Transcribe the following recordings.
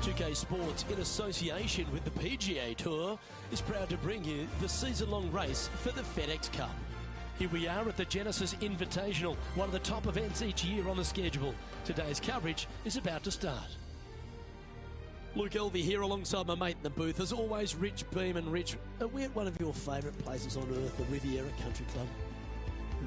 2K Sports, in association with the PGA Tour, is proud to bring you the season-long race for the FedEx Cup. Here we are at the Genesis Invitational, one of the top events each year on the schedule. Today's coverage is about to start. Luke Elvey here alongside my mate in the booth. As always, Rich Beam. And Rich, are we at one of your favourite places on earth, the Riviera Country Club?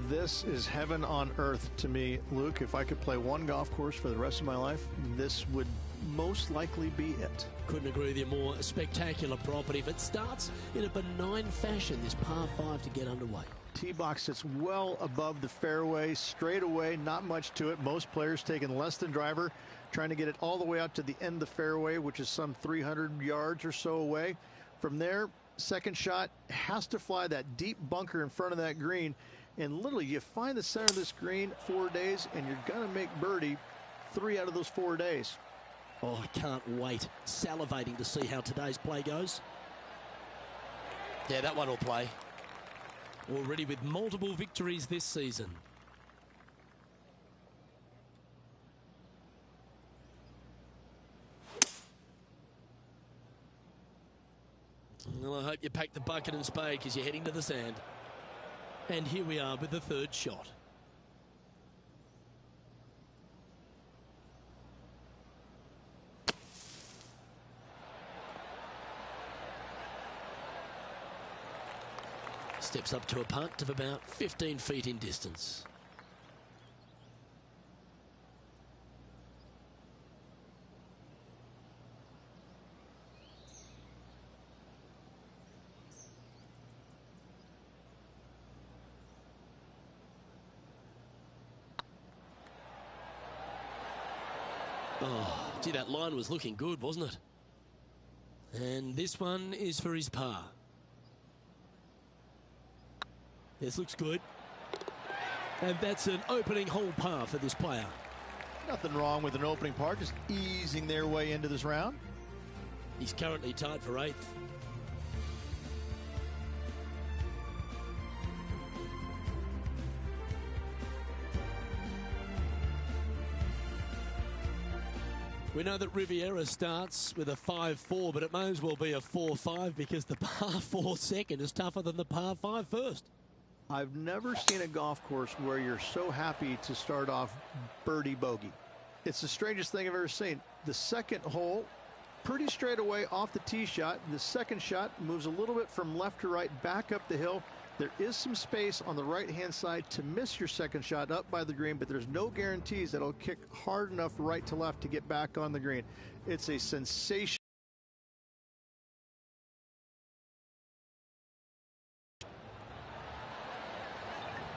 This is heaven on earth to me, Luke. If I could play one golf course for the rest of my life, this would most likely be it. Couldn't agree with you more. A spectacular property, but starts in a benign fashion, this par 5 to get underway. Tee box sits well above the fairway, straight away, not much to it. Most players taking less than driver, trying to get it all the way out to the end of the fairway, which is some 300 yards or so away. From there, second shot has to fly that deep bunker in front of that green. And literally, you find the center of this green 4 days, and you're going to make birdie 3 out of those 4 days. Oh, I can't wait. Salivating to see how today's play goes. Yeah, that one will play. Already with multiple victories this season. Well, I hope you pack the bucket and spade because you're heading to the sand. And here we are with the third shot. Steps up to a punt of about 15 feet in distance. Oh, gee, that line was looking good, wasn't it? And this one is for his par. This looks good. And that's an opening hole par for this player. Nothing wrong with an opening par, just easing their way into this round. He's currently tied for 8th. We know that Riviera starts with a 5-4, but it may as well be a 4-5 because the par 4 second is tougher than the par 5 first. I've never seen a golf course where you're so happy to start off birdie bogey. It's the strangest thing I've ever seen. The second hole, pretty straight away off the tee shot. The second shot moves a little bit from left to right, back up the hill. There is some space on the right-hand side to miss your second shot up by the green, but there's no guarantees that it'll kick hard enough right to left to get back on the green. It's a sensation.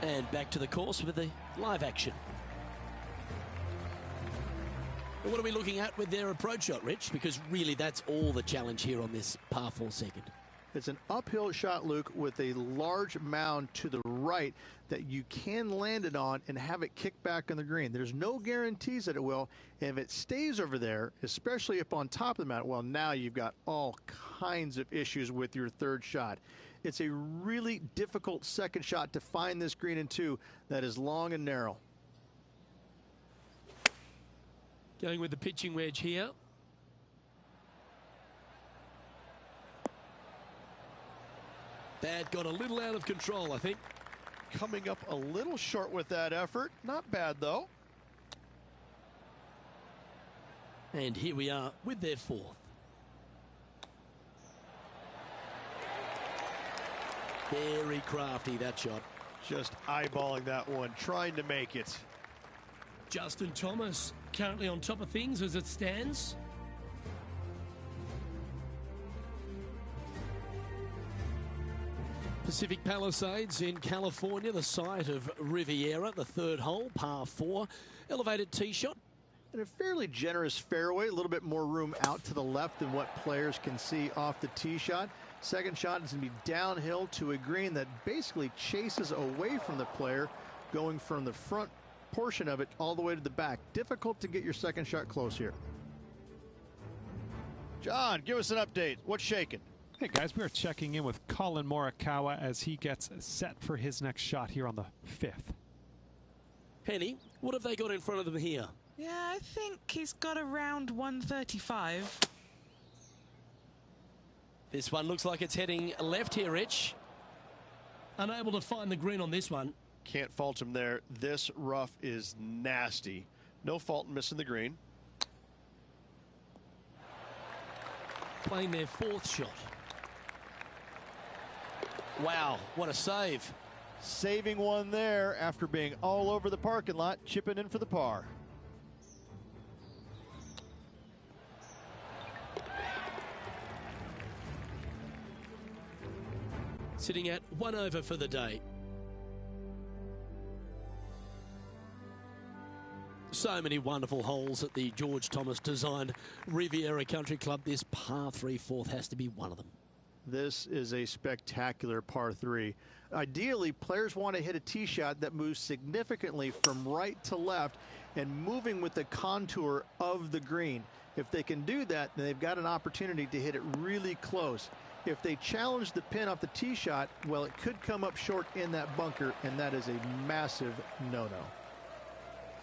And back to the course with the live action. What are we looking at with their approach shot, Rich? Because really that's all the challenge here on this par 4 second. It's an uphill shot, Luke, with a large mound to the right that you can land it on and have it kick back on the green. There's no guarantees that it will. And if it stays over there, especially up on top of the mound, well, now you've got all kinds of issues with your third shot. It's a really difficult second shot to find this green in 2 that is long and narrow. Going with the pitching wedge here. That got a little out of control, I think. Coming up a little short with that effort. Not bad, though. And here we are with their 4th. Very crafty, that shot. Just eyeballing that one, trying to make it. Justin Thomas currently on top of things as it stands. Pacific Palisades in California, the site of Riviera, the third hole, par 4. Elevated tee shot. And a fairly generous fairway, a little bit more room out to the left than what players can see off the tee shot. Second shot is going to be downhill to a green that basically chases away from the player, going from the front portion of it all the way to the back. Difficult to get your second shot close here. John, give us an update. What's shaking? Hey guys, we are checking in with Colin Morikawa as he gets set for his next shot here on the 5th. Henny, what have they got in front of them here? Yeah, I think he's got around 135. This one looks like it's heading left here, Rich. Unable to find the green on this one. Can't fault him there. This rough is nasty. No fault in missing the green. Playing their fourth shot. Wow, what a save. Saving one there after being all over the parking lot, chipping in for the par. Sitting at 1 over for the day. So many wonderful holes at the George Thomas designed Riviera Country Club. This par 3 fourth has to be one of them. This is a spectacular par 3. Ideally, players want to hit a tee shot that moves significantly from right to left and moving with the contour of the green. If they can do that, then they've got an opportunity to hit it really close. If they challenge the pin off the tee shot, well, it could come up short in that bunker, and that is a massive no-no.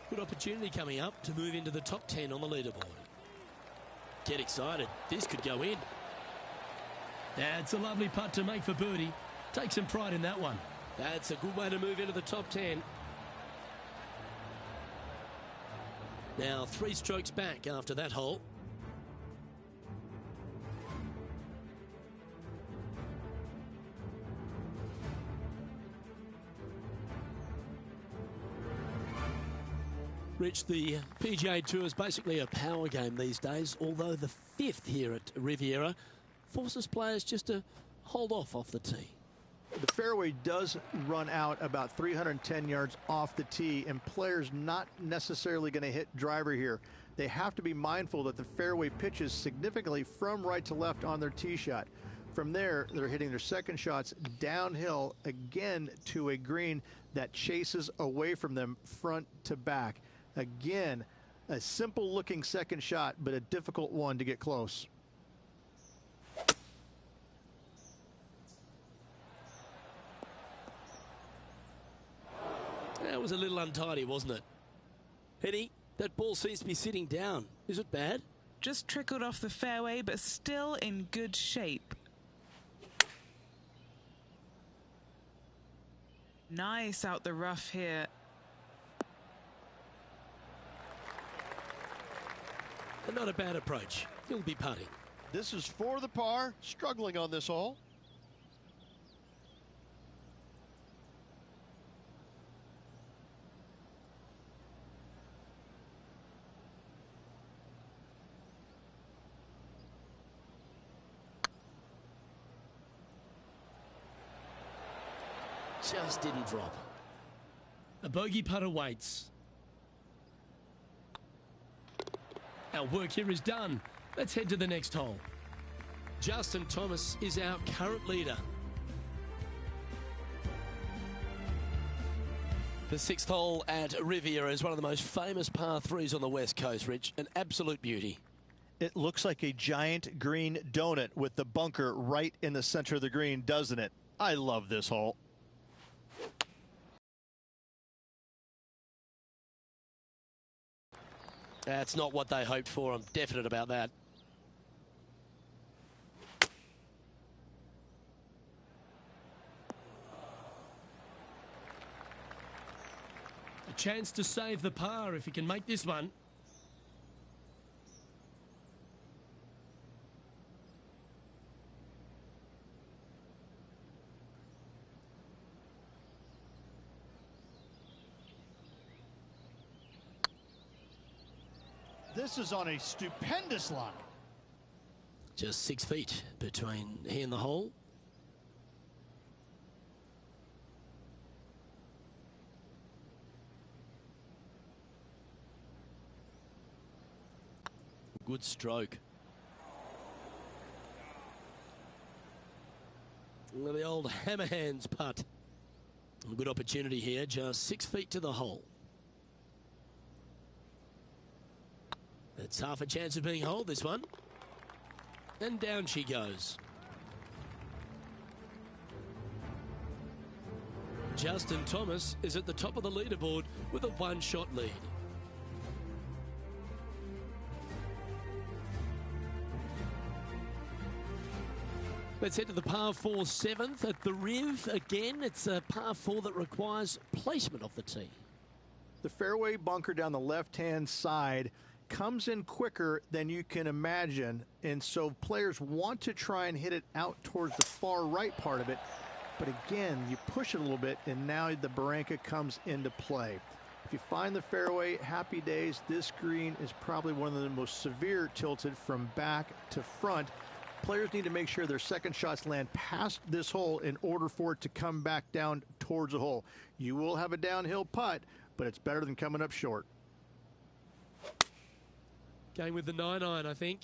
Good opportunity coming up to move into the top 10 on the leaderboard. Get excited. This could go in. That's a lovely putt to make for birdie. Take some pride in that one. That's a good way to move into the top 10. Now 3 strokes back after that hole. Rich, the PGA Tour is basically a power game these days, although the 5th here at Riviera forces players just to hold off the tee. The fairway does run out about 310 yards off the tee, and players not necessarily going to hit driver here. They have to be mindful that the fairway pitches significantly from right to left on their tee shot. From there, they're hitting their second shots downhill again to a green that chases away from them front to back. Again, a simple looking second shot, but a difficult one to get close. That was a little untidy, wasn't it? Henny, that ball seems to be sitting down. Is it bad? Just trickled off the fairway, but still in good shape. Nice out the rough here. And not a bad approach. He'll be putting. This is for the par, struggling on this hole. Just didn't drop. A bogey putt awaits. Our work here is done. Let's head to the next hole. Justin Thomas is our current leader. The 6th hole at Riviera is one of the most famous par 3s on the West Coast, Rich. An absolute beauty. It looks like a giant green donut with the bunker right in the center of the green, doesn't it? I love this hole. That's not what they hoped for. I'm definite about that. A chance to save the par if he can make this one. This is on a stupendous line. Just 6 feet between he and the hole. Good stroke. The old hammer hands putt. A good opportunity here, just 6 feet to the hole. It's half a chance of being holed, this one. And down she goes. Justin Thomas is at the top of the leaderboard with a 1-shot lead. Let's head to the par 4 7th at the Riv. Again, it's a par 4 that requires placement of the tee. The fairway bunker down the left-hand side comes in quicker than you can imagine, and so players want to try and hit it out towards the far right part of it. But again, you push it a little bit, and now the barranca comes into play. If you find the fairway, happy days. This green is probably one of the most severe tilted from back to front. Players need to make sure their second shots land past this hole in order for it to come back down towards the hole. You will have a downhill putt, but it's better than coming up short. Going with the 9-iron, I think.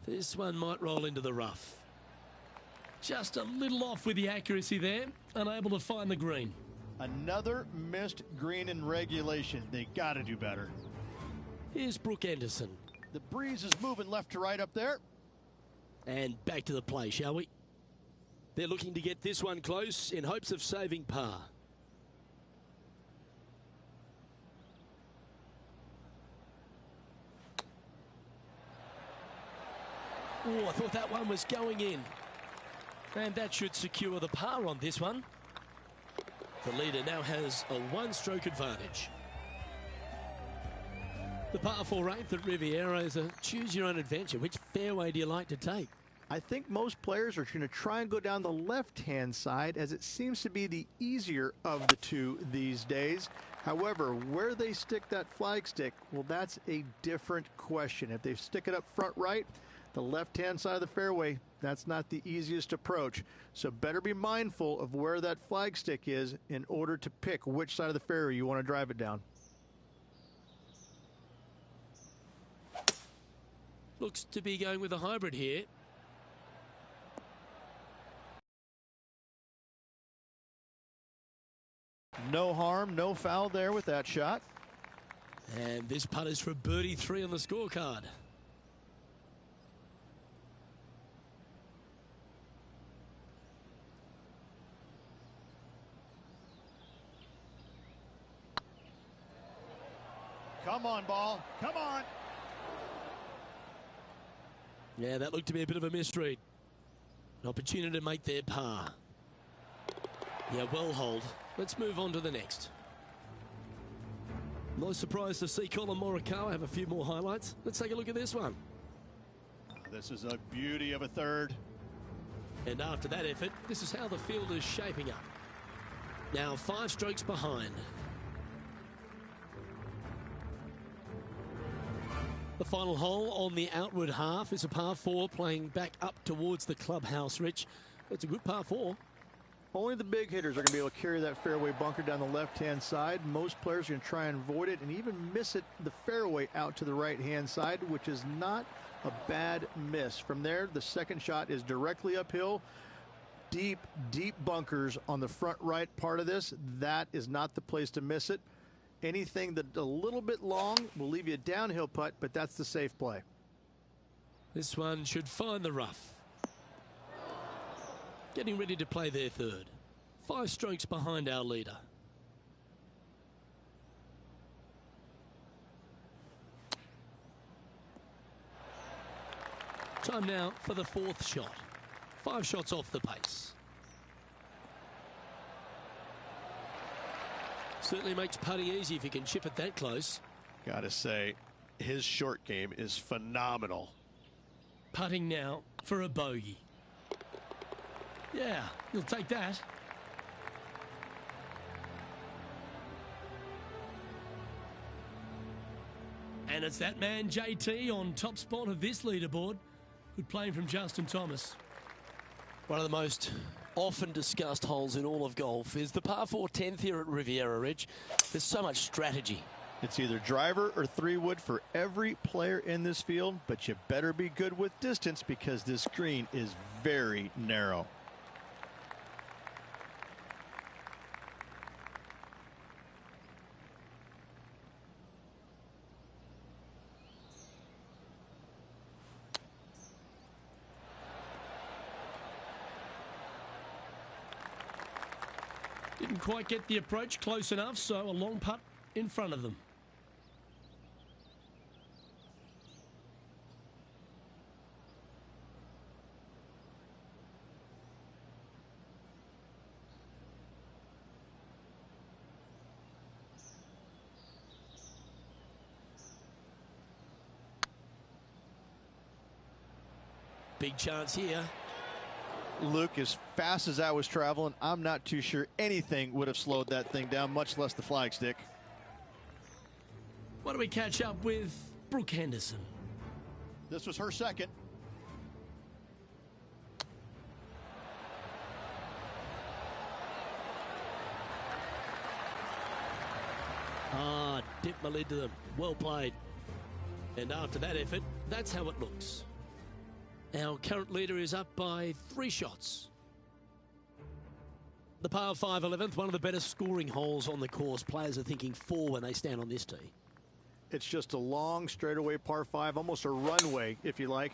This one might roll into the rough. Just a little off with the accuracy there. Unable to find the green. Another missed green in regulation. They got to do better. Here's Brooke Anderson. The breeze is moving left to right up there. And back to the play, shall we? They're looking to get this one close in hopes of saving par. Oh, I thought that one was going in. And that should secure the par on this one. The leader now has a one-stroke advantage. The par 4 8th at Riviera is a choose-your-own-adventure. Which fairway do you like to take? I think most players are going to try and go down the left-hand side, as it seems to be the easier of the two these days. However, where they stick that flagstick, well, that's a different question. If they stick it up front right, the left-hand side of the fairway, that's not the easiest approach. So better be mindful of where that flagstick is in order to pick which side of the fairway you want to drive it down. Looks to be going with a hybrid here. No harm, no foul there with that shot. And this putt is for birdie 3 on the scorecard. Come on, ball. Come on. Yeah, that looked to be a bit of a misread. An opportunity to make their par. Yeah, well hold. Let's move on to the next. No surprise to see Colin Morikawa have a few more highlights. Let's take a look at this one. This is a beauty of a third. And after that effort, this is how the field is shaping up. Now 5 strokes behind. The final hole on the outward half is a par 4 playing back up towards the clubhouse, Rich. It's a good par 4. Only the big hitters are going to be able to carry that fairway bunker down the left-hand side. Most players are going to try and avoid it and even miss it the fairway out to the right-hand side, which is not a bad miss. From there, the second shot is directly uphill. Deep, deep bunkers on the front right part of this. That is not the place to miss it. Anything that a little bit long will leave you a downhill putt, but that's the safe play. This one should find the rough. Getting ready to play their third. 5 strokes behind our leader. Time now for the 4th shot. 5 shots off the pace. Certainly makes putting easy if you can chip it that close. Gotta say, his short game is phenomenal. Putting now for a bogey. Yeah, you'll take that. And it's that man, JT, on top spot of this leaderboard. Good playing from Justin Thomas. One of the most often discussed holes in all of golf is the par 4 10th here at Riviera Ridge. There's so much strategy. It's either driver or 3-wood for every player in this field, but you better be good with distance because this green is very narrow. Didn't quite get the approach close enough, so a long putt in front of them. Big chance here. Luke, as fast as I was traveling, I'm not too sure anything would have slowed that thing down, much less the flagstick. Why don't we catch up with Brooke Henderson? This was her second. Dipped my lid to them. Well played. And after that effort, that's how it looks. Our current leader is up by 3 shots. The par 5 11th, one of the better scoring holes on the course. Players are thinking 4 when they stand on this tee. It's just a long straightaway par 5, almost a runway, if you like.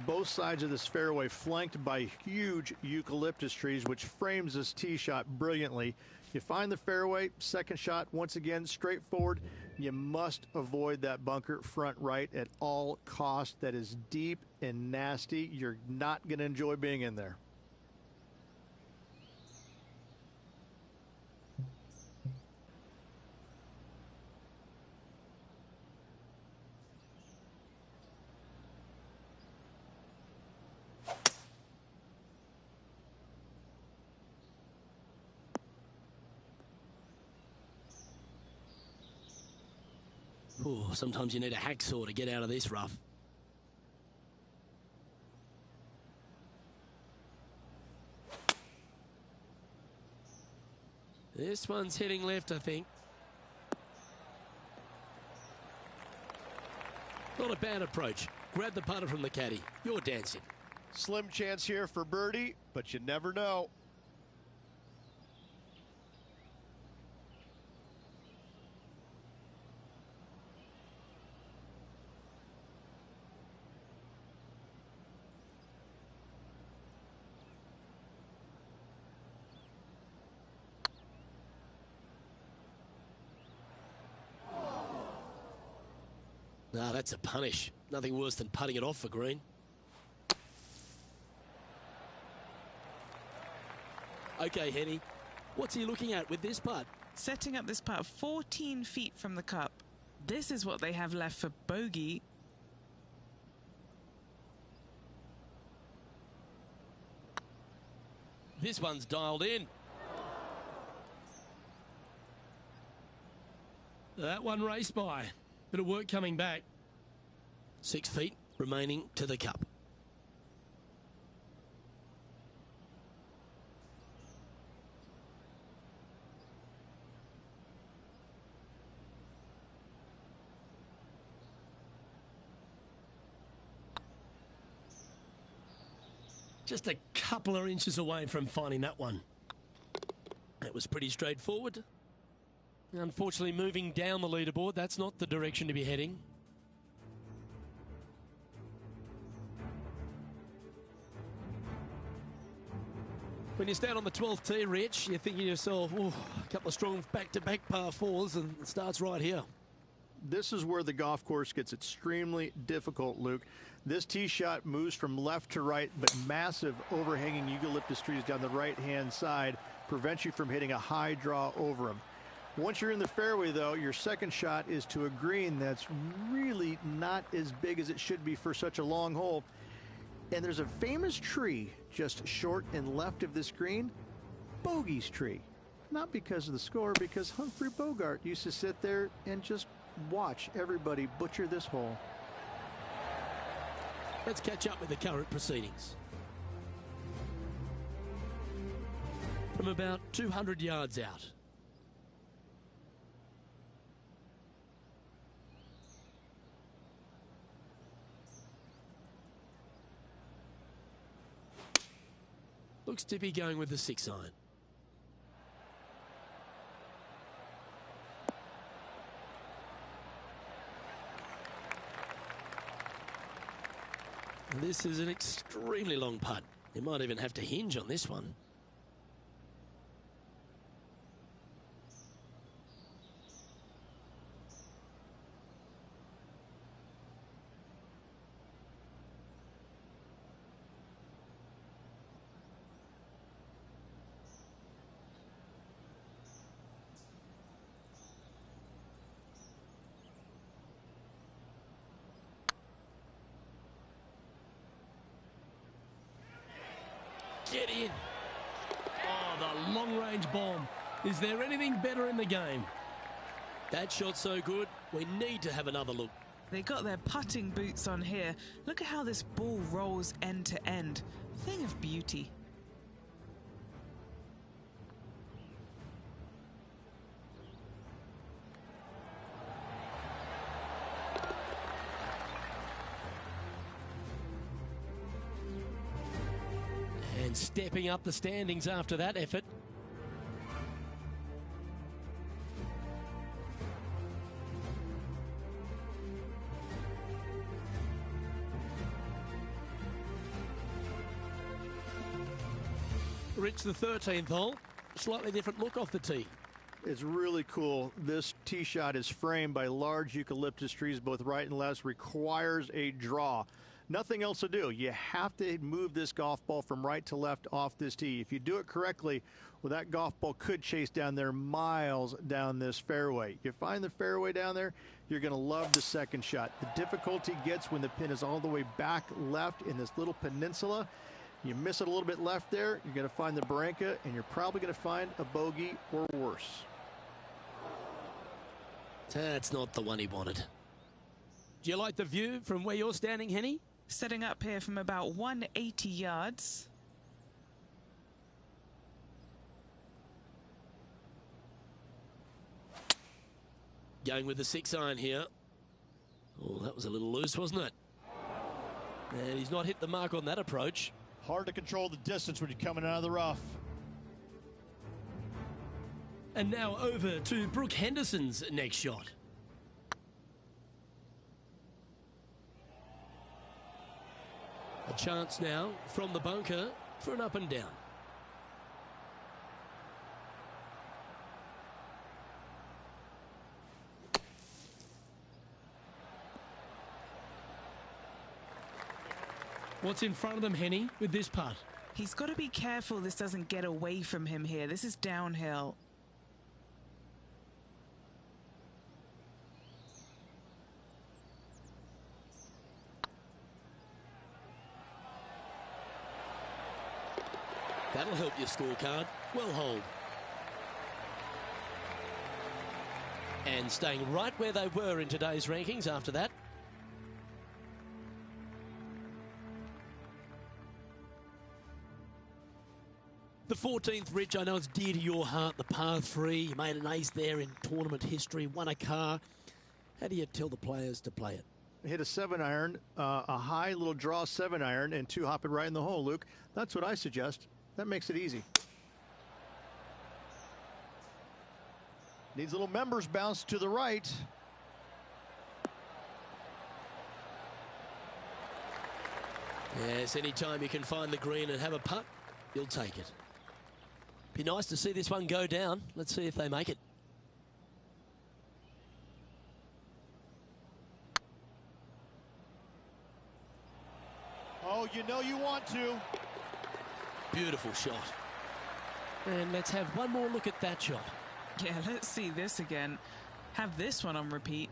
Both sides of this fairway flanked by huge eucalyptus trees, which frames this tee shot brilliantly. You find the fairway, second shot, once again, straightforward. You must avoid that bunker front right at all costs. That is deep and nasty. You're not going to enjoy being in there. Ooh, sometimes you need a hacksaw to get out of this rough. This one's heading left, I think. Not a bad approach. Grab the putter from the caddy. You're dancing. Slim chance here for birdie, but you never know. Nah, that's a punish. Nothing worse than putting it off for green. Okay, Henny, what's he looking at with this putt? Setting up this putt 14 feet from the cup. This is what they have left for bogey. This one's dialed in. That one raced by. Bit of work coming back. 6 feet remaining to the cup. Just a couple of inches away from finding that one. That was pretty straightforward. Unfortunately, moving down the leaderboard, that's not the direction to be heading. When you stand on the 12th tee, Rich, you're thinking to yourself, oh, a couple of strong back-to-back par 4s, and it starts right here. This is where the golf course gets extremely difficult, Luke. This tee shot moves from left to right, but massive overhanging eucalyptus trees down the right-hand side prevents you from hitting a high draw over them. Once you're in the fairway, though, your second shot is to a green that's really not as big as it should be for such a long hole. And there's a famous tree just short and left of this green, Bogey's tree. Not because of the score, because Humphrey Bogart used to sit there and just watch everybody butcher this hole. Let's catch up with the current proceedings. From about 200 yards out. Looks to be going with the 6-iron. This is an extremely long putt. You might even have to hinge on this one. Get in. Oh, the long-range bomb. Is there anything better in the game? That shot's so good, we need to have another look. They got their putting boots on here. Look at how this ball rolls end to end. Thing of beauty. And stepping up the standings after that effort. Rich, the 13th hole, slightly different look off the tee. It's really cool. This tee shot is framed by large eucalyptus trees, both right and left, requires a draw. Nothing else to do. You have to move this golf ball from right to left off this tee. If you do it correctly, well, that golf ball could chase down there miles down this fairway. You find the fairway down there, you're going to love the second shot. The difficulty gets when the pin is all the way back left in this little peninsula. You miss it a little bit left there, you're going to find the barranca, and you're probably going to find a bogey or worse. That's not the one he wanted. Do you like the view from where you're standing, Henny? Setting up here from about 180 yards. Going with the 6-iron here. Oh, that was a little loose, wasn't it? And he's not hit the mark on that approach. Hard to control the distance when you're coming out of the rough. And now over to Brooke Henderson's next shot. A chance now from the bunker for an up and down. What's in front of them, Henny, with this putt? He's got to be careful this doesn't get away from him here. This is downhill. That'll help your scorecard. Well hold. And staying right where they were in today's rankings after that. The 14th, Rich, I know it's dear to your heart, the par 3. You made an ace there in tournament history, won a car. How do you tell the players to play it? Hit a 7-iron, a high little draw 7-iron, and 2 hop it right in the hole, Luke. That's what I suggest. That makes it easy. Needs a little members bounce to the right. Yes, anytime you can find the green and have a putt, you'll take it. Be nice to see this one go down. Let's see if they make it. Oh, you know you want to. Beautiful shot. And let's have one more look at that shot. Yeah, let's see this again. Have this one on repeat.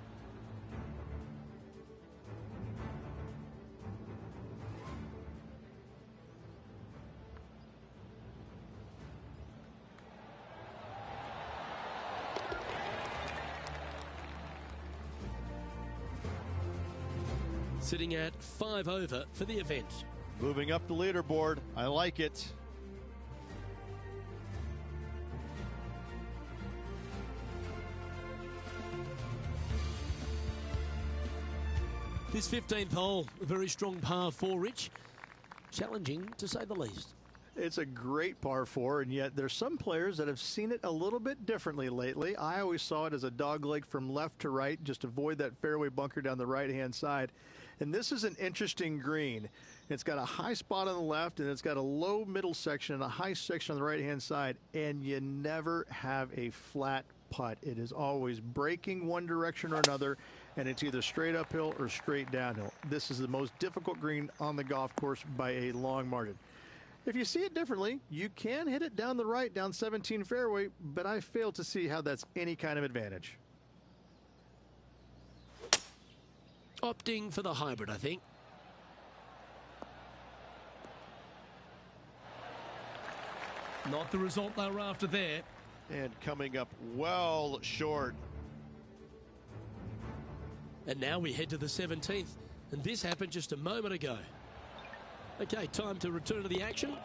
Sitting at 5 over for the event. Moving up the leaderboard. I like it. This 15th hole, a very strong par 4, Rich. Challenging, to say the least. It's a great par 4, and yet there's some players that have seen it a little bit differently lately. I always saw it as a dogleg from left to right, just avoid that fairway bunker down the right-hand side. And this is an interesting green. It's got a high spot on the left, and it's got a low middle section and a high section on the right-hand side, and you never have a flat putt. It is always breaking one direction or another, and it's either straight uphill or straight downhill. This is the most difficult green on the golf course by a long margin. If you see it differently, you can hit it down the right, down 17 fairway, but I fail to see how that's any kind of advantage. Opting for the hybrid, I think. Not the result they were after there. And coming up well short. And now we head to the 17th. And this happened just a moment ago. Okay, time to return to the action.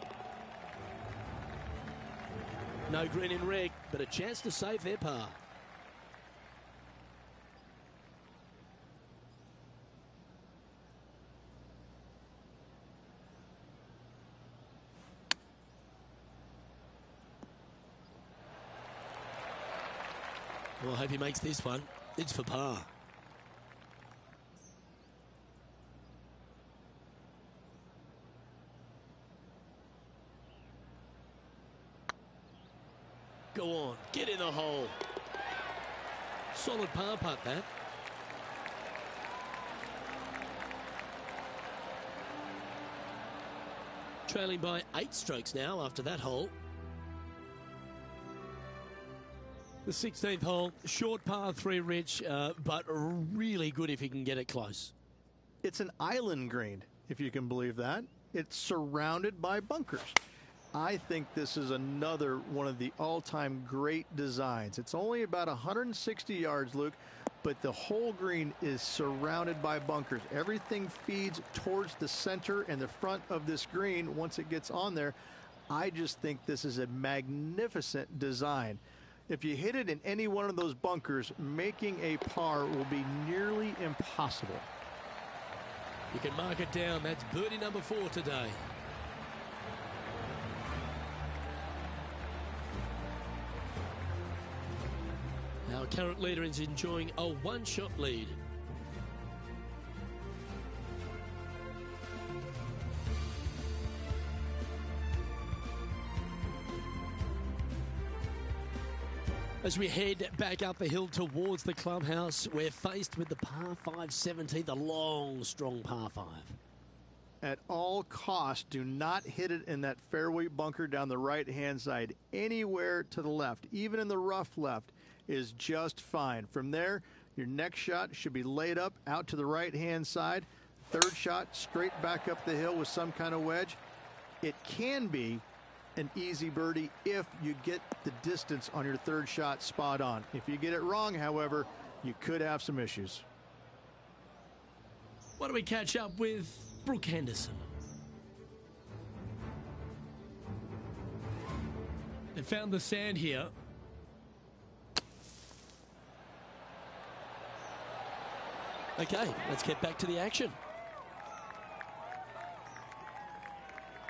No green in red, but a chance to save their par. Well, I hope he makes this one. It's for par. Go on, get in the hole. Solid par putt, that. Trailing by 8 strokes now after that hole. The 16th hole, short par 3, Rich, but really good if he can get it close. It's an island green, if you can believe that. It's surrounded by bunkers. I think this is another one of the all-time great designs. It's only about 160 yards, Luke, but the whole green is surrounded by bunkers. Everything feeds towards the center and the front of this green once it gets on there. I just think this is a magnificent design. If you hit it in any one of those bunkers, making a par will be nearly impossible. You can mark it down. That's birdie number 4 today. Our current leader is enjoying a 1-shot lead. As we head back up the hill towards the clubhouse, we're faced with the par 5 17th, a long, strong par 5. At all costs, do not hit it in that fairway bunker down the right-hand side. Anywhere to the left, even in the rough left, is just fine. From there, your next shot should be laid up out to the right-hand side. Third shot, straight back up the hill with some kind of wedge. It can be an easy birdie if you get the distance on your third shot spot on. If you get it wrong, however, you could have some issues. Why don't we catch up with Brooke Henderson? They found the sand here. Okay, let's get back to the action.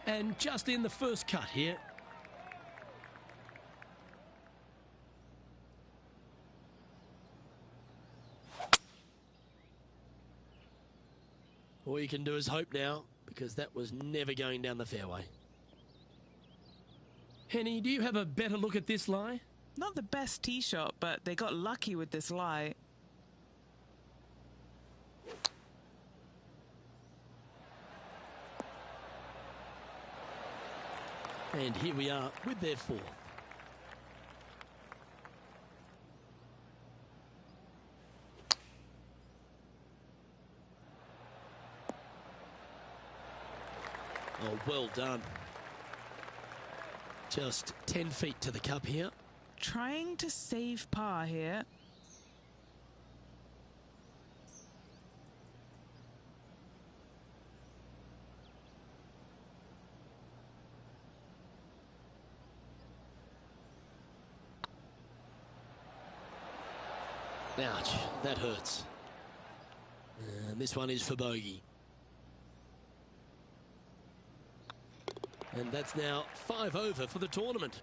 And just in the first cut here. All you can do is hope now, because that was never going down the fairway. Henny, do you have a better look at this lie? Not the best tee shot, but they got lucky with this lie. And here we are with their 4th. Oh, well done. Just 10 feet to the cup here. Trying to save par here. Ouch, that hurts. And this one is for bogey. And that's now 5 over for the tournament.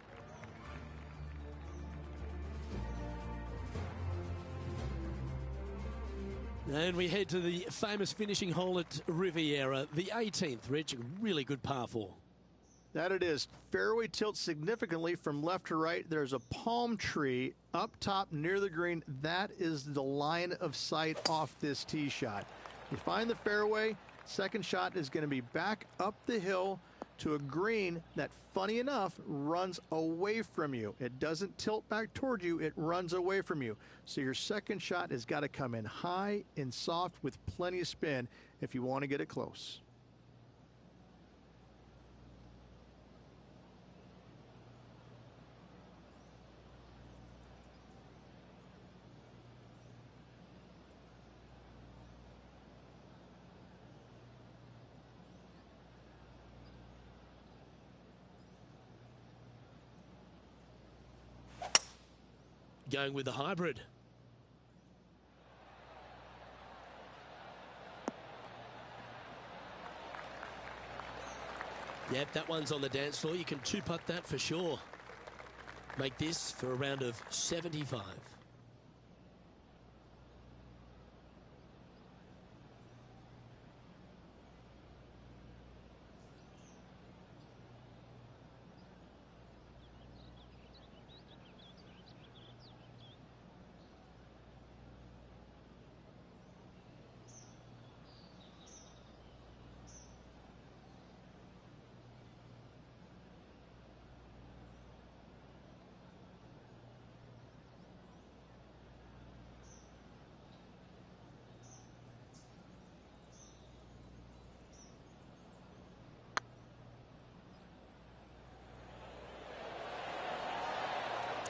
And we head to the famous finishing hole at Riviera, the 18th, Rich. Really good par 4. That it is. Fairway tilts significantly from left to right. There's a palm tree up top near the green. That is the line of sight off this tee shot. You find the fairway, second shot is going to be back up the hill to a green that, funny enough, runs away from you. It doesn't tilt back toward you, it runs away from you. So your second shot has got to come in high and soft with plenty of spin if you want to get it close. going with the hybrid. Yep, that one's on the dance floor. You can two-putt that for sure. Make this for a round of 75.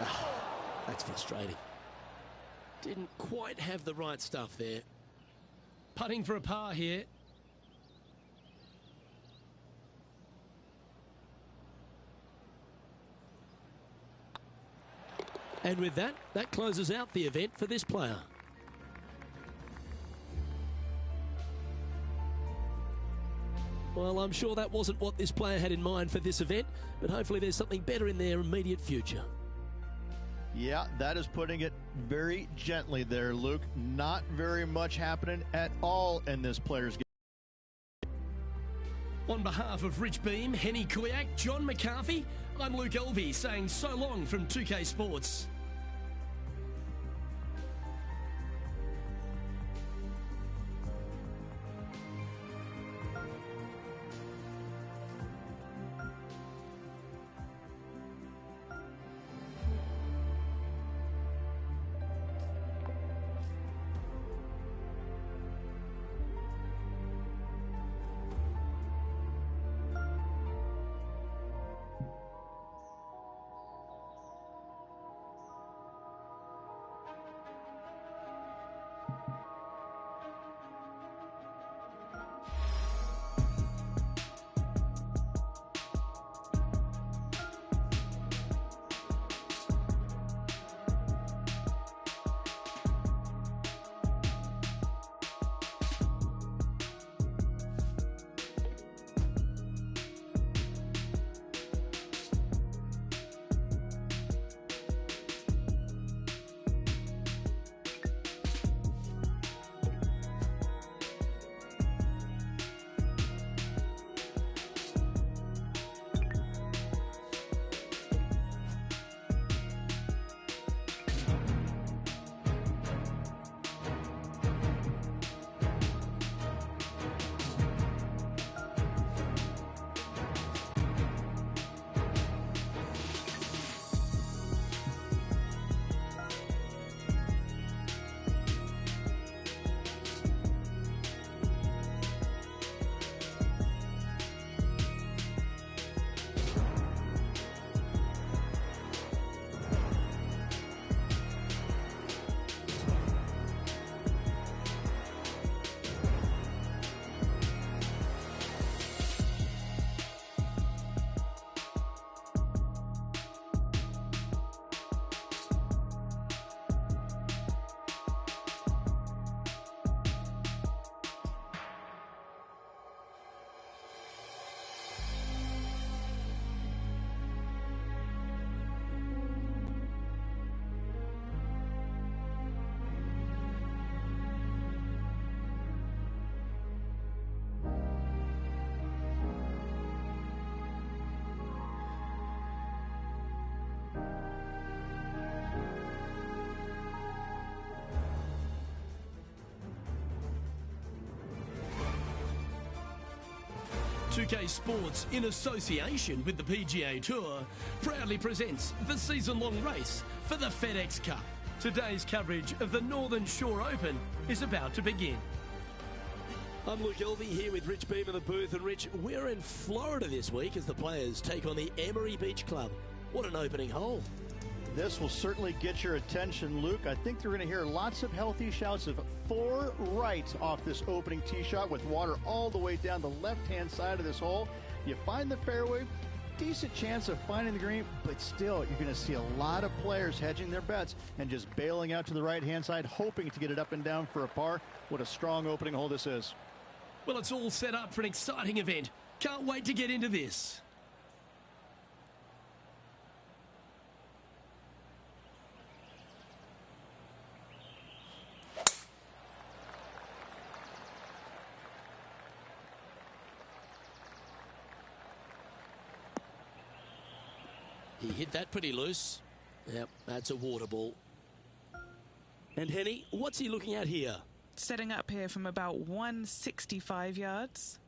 Oh, that's frustrating. Didn't quite have the right stuff there. Putting for a par here. And with that, that closes out the event for this player. Well, I'm sure that wasn't what this player had in mind for this event, but hopefully there's something better in their immediate future. Yeah, that is putting it very gently there, Luke. Not very much happening at all in this player's game. On behalf of Rich Beam, Henny Kuyak, John McCarthy, I'm Luke Elvey saying so long from 2K Sports. .2K Sports, in association with the PGA Tour, proudly presents the season-long race for the FedEx Cup. Today's coverage of the Northern Shore Open is about to begin. I'm Luke Elvey here with Rich Beam in the booth. And Rich, we're in Florida this week as the players take on the Emery Beach Club. What an opening hole. This will certainly get your attention, Luke. I think you're going to hear lots of healthy shouts of 4 right off this opening tee shot with water all the way down the left-hand side of this hole. You find the fairway, decent chance of finding the green, but still, you're going to see a lot of players hedging their bets and just bailing out to the right-hand side, hoping to get it up and down for a par. What a strong opening hole this is. Well, it's all set up for an exciting event. Can't wait to get into this. He hit that pretty loose. Yep, that's a water ball. And Henny, what's he looking at here? Setting up here from about 165 yards.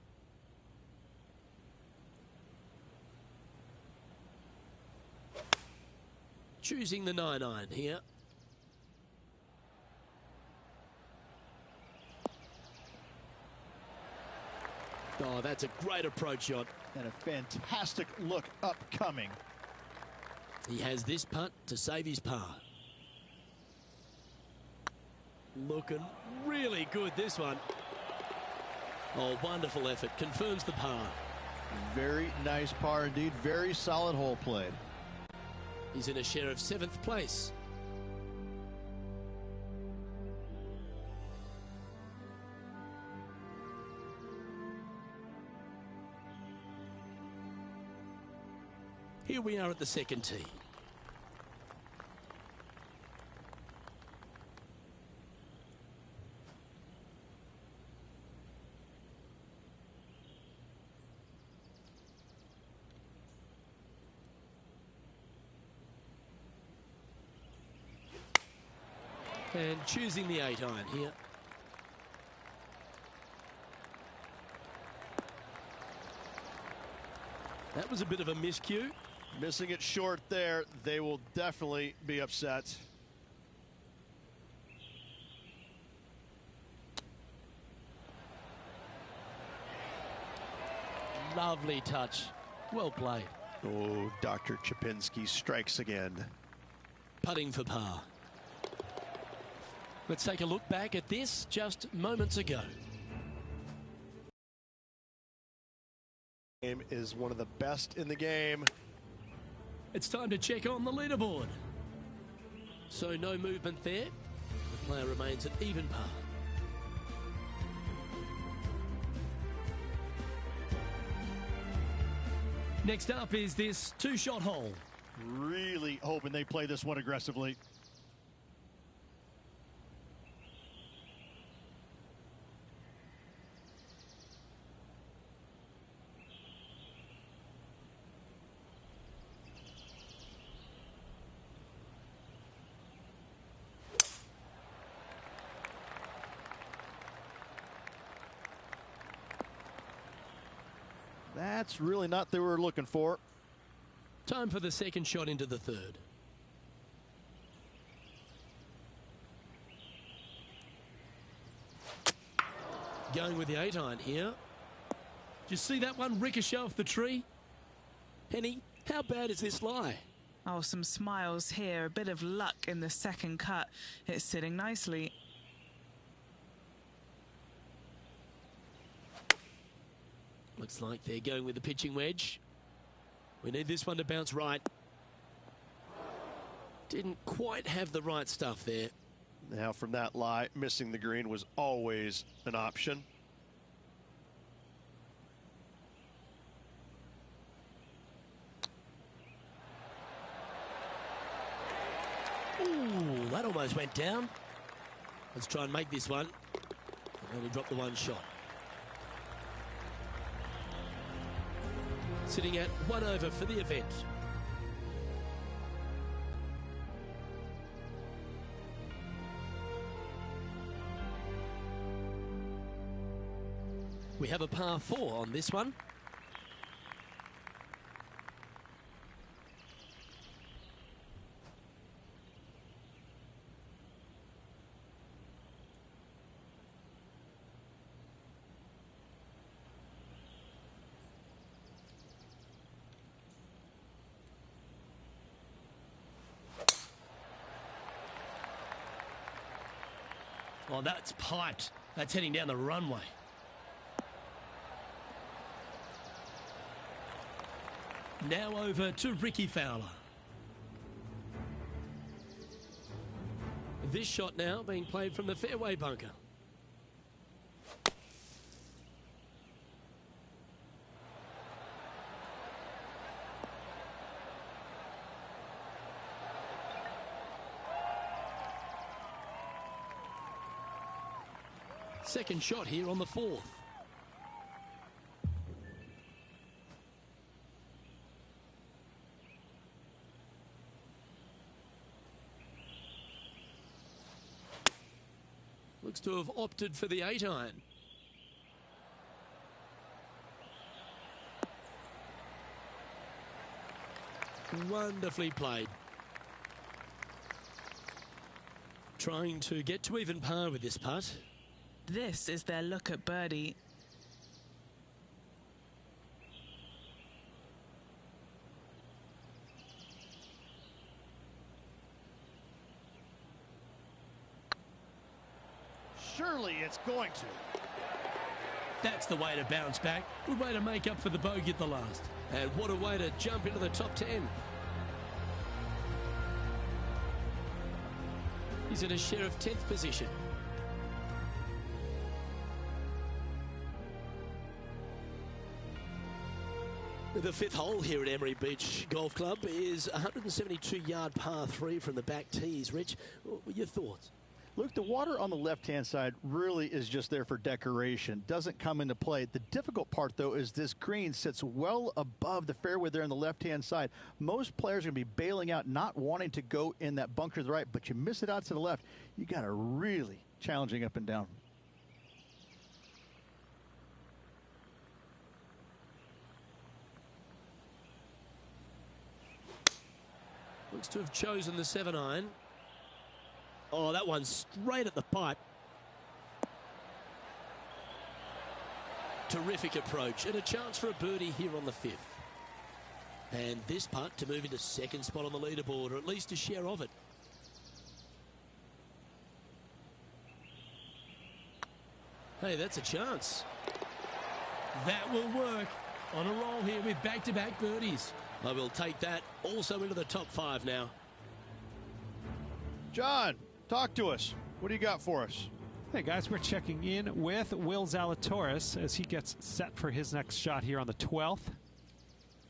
Choosing the 9-iron here. Oh, that's a great approach shot. And a fantastic look upcoming. He has this putt to save his par. Looking really good, this one. Oh, wonderful effort. Confirms the par. Very nice par indeed. Very solid hole played. He's in a share of 7th place. Here we are at the second tee. And choosing the 8-iron here. That was a bit of a miscue. Missing it short there, they will definitely be upset. Lovely touch. Well played. Oh, Dr. Chapinski strikes again. Putting for par. Let's take a look back at this just moments ago. Game is one of the best in the game. It's time to check on the leaderboard. So no movement there. The player remains at even par. Next up is this 2-shot hole. Really hoping they play this one aggressively. That's really not what they were looking for. Time for the second shot into the third. Going with the 8-iron here. Did you see that one ricochet off the tree? Henny, how bad is this lie? Oh, some smiles here. A bit of luck in the second cut. It's sitting nicely. Looks like they're going with the pitching wedge. We need this one to bounce right. Didn't quite have the right stuff there. Now from that lie, missing the green was always an option. Ooh, that almost went down. Let's try and make this one. Only dropped the one shot. Sitting at 1 over for the event. We have a par 4 on this one. Oh, that's piped. That's heading down the runway. Now over to Ricky Fowler. This shot now being played from the fairway bunker. Second shot here on the fourth. Looks to have opted for the 8-iron. Wonderfully played. Trying to get to even par with this putt. This is their look at birdie. Surely it's going to. That's the way to bounce back. Good way to make up for the bogey at the last. And what a way to jump into the top 10. He's in a share of 10th position. The fifth hole here at Emery Beach Golf Club is a 172-yard par 3 from the back tees. Rich, what were your thoughts? Look, the water on the left-hand side really is just there for decoration. Doesn't come into play. The difficult part, though, is this green sits well above the fairway there on the left-hand side. Most players are going to be bailing out, not wanting to go in that bunker to the right, but you miss it out to the left. You got a really challenging up and down. Looks to have chosen the 7-iron. Oh, that one's straight at the pipe. Terrific approach and a chance for a birdie here on the 5th. And this putt to move into second spot on the leaderboard, or at least a share of it. Hey, that's a chance. That will work. On a roll here with back-to-back birdies. I will take that also into the top 5 now. John, talk to us. What do you got for us? Hey guys, we're checking in with Will Zalatoris as he gets set for his next shot here on the 12th.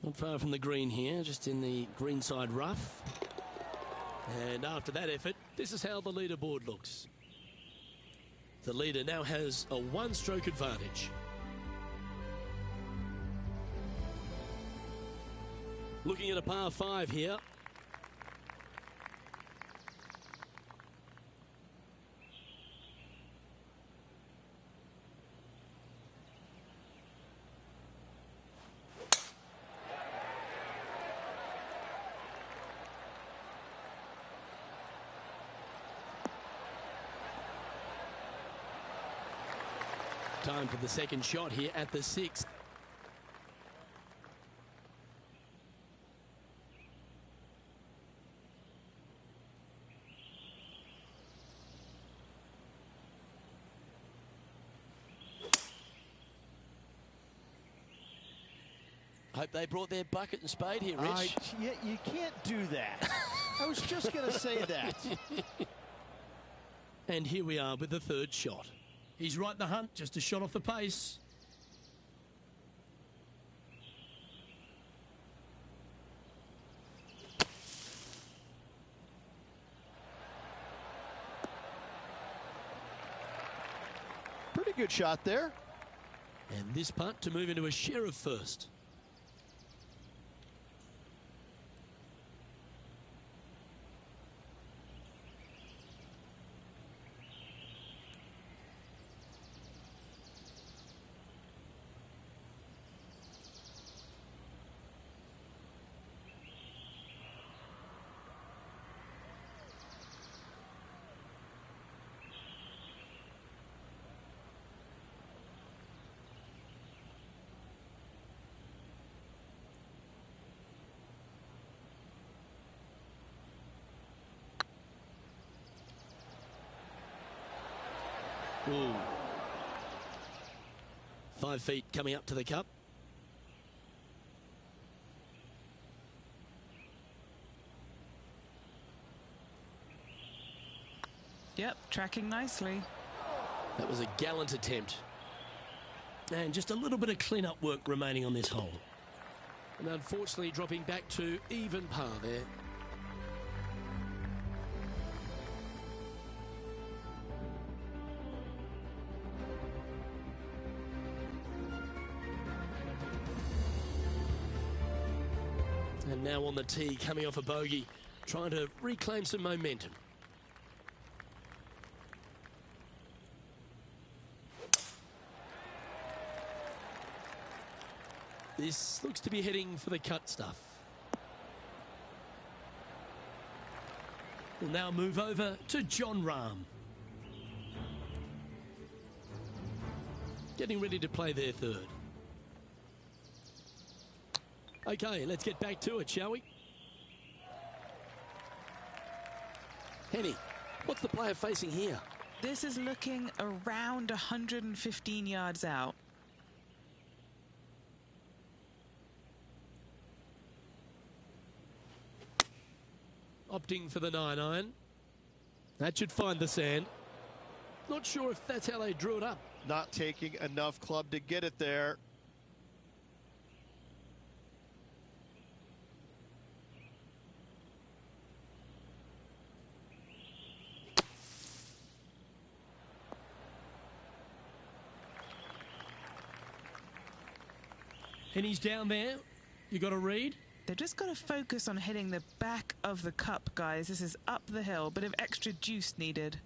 Not far from the green here, just in the greenside rough. And after that effort, this is how the leaderboard looks. The leader now has a one-stroke advantage. Looking at a par 5 here. Time for the second shot here at the 6th. Hope they brought their bucket and spade here, Rich. You can't do that. I was just going to say that. And here we are with the third shot. He's right in the hunt, just a shot off the pace. Pretty good shot there. And this putt to move into a share of first. Ooh. 5 feet coming up to the cup. Yep, tracking nicely. That was a gallant attempt. And just a little bit of clean-up work remaining on this hole. And unfortunately dropping back to even par there. And now on the tee, coming off a bogey, trying to reclaim some momentum. This looks to be heading for the cut stuff. We'll now move over to Jon Rahm. Getting ready to play their third. Okay, let's get back to it, shall we? Henny, what's the player facing here? This is looking around 115 yards out. Opting for the 9-iron. That should find the sand. Not sure if that's how they drew it up. Not taking enough club to get it there. And he's down there. You got to read. They've just got to focus on hitting the back of the cup, guys. This is up the hill. Bit of extra juice needed.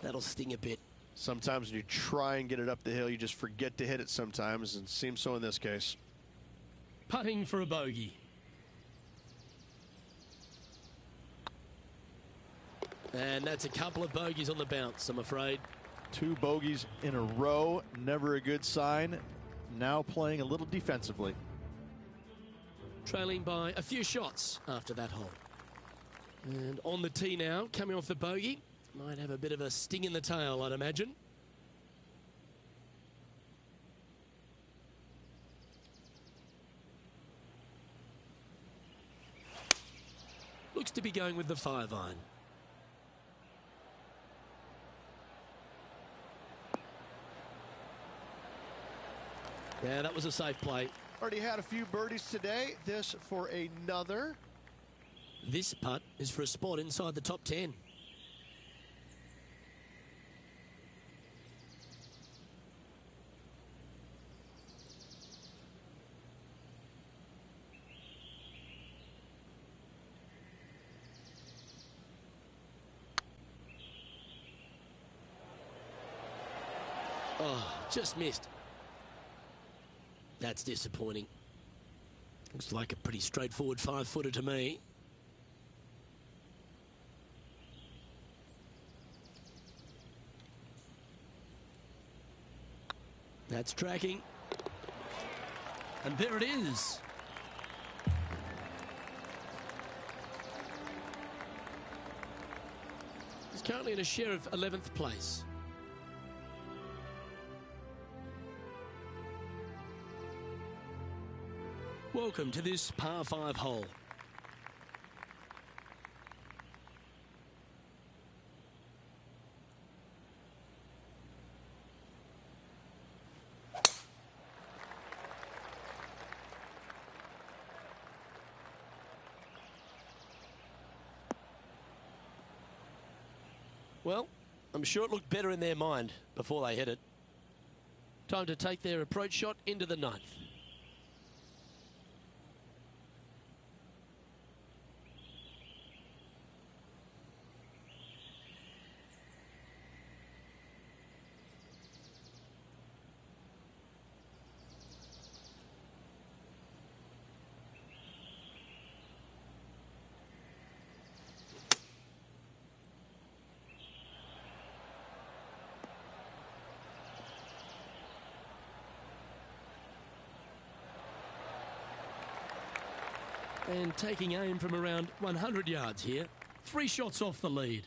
That'll sting a bit. Sometimes when you try and get it up the hill, you just forget to hit it sometimes, and it seems so in this case. Putting for a bogey. And that's a couple of bogeys on the bounce, I'm afraid. 2 bogeys in a row, never a good sign. Now playing a little defensively. Trailing by a few shots after that hole. And on the tee now, coming off the bogey. Might have a bit of a sting in the tail, I'd imagine. Looks to be going with the 5-iron. Yeah, that was a safe play. Already had a few birdies today. This for another. This putt is for a spot inside the top 10. Oh, just missed. That's disappointing. Looks like a pretty straightforward 5-footer to me. That's tracking. And there it is. He's currently in a share of 11th place. Welcome to this par 5 hole. Well, I'm sure it looked better in their mind before they hit it. Time to take their approach shot into the 9th. And taking aim from around 100 yards here. 3 shots off the lead.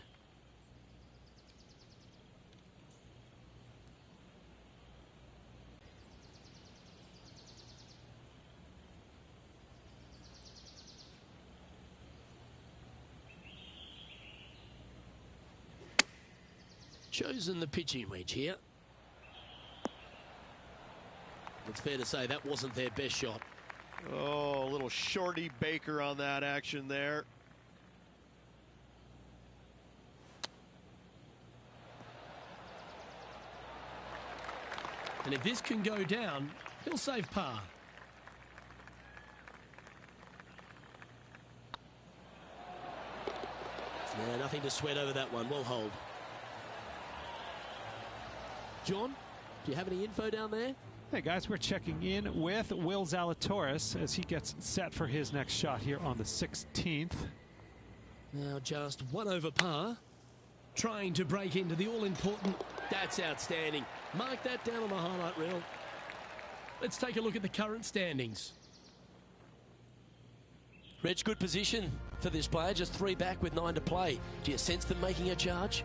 Chosen the pitching wedge here. It's fair to say that wasn't their best shot. Oh, a little shorty Baker on that action there. And if this can go down, he'll save par. Yeah, nothing to sweat over that one. Well hold. John, do you have any info down there? Hey guys, we're checking in with Will Zalatoris as he gets set for his next shot here on the 16th. Now just 1 over par. Trying to break into the all-important. That's outstanding. Mark that down on the highlight reel. Let's take a look at the current standings. Reg, good position for this player. Just 3 back with 9 to play. Do you sense them making a charge?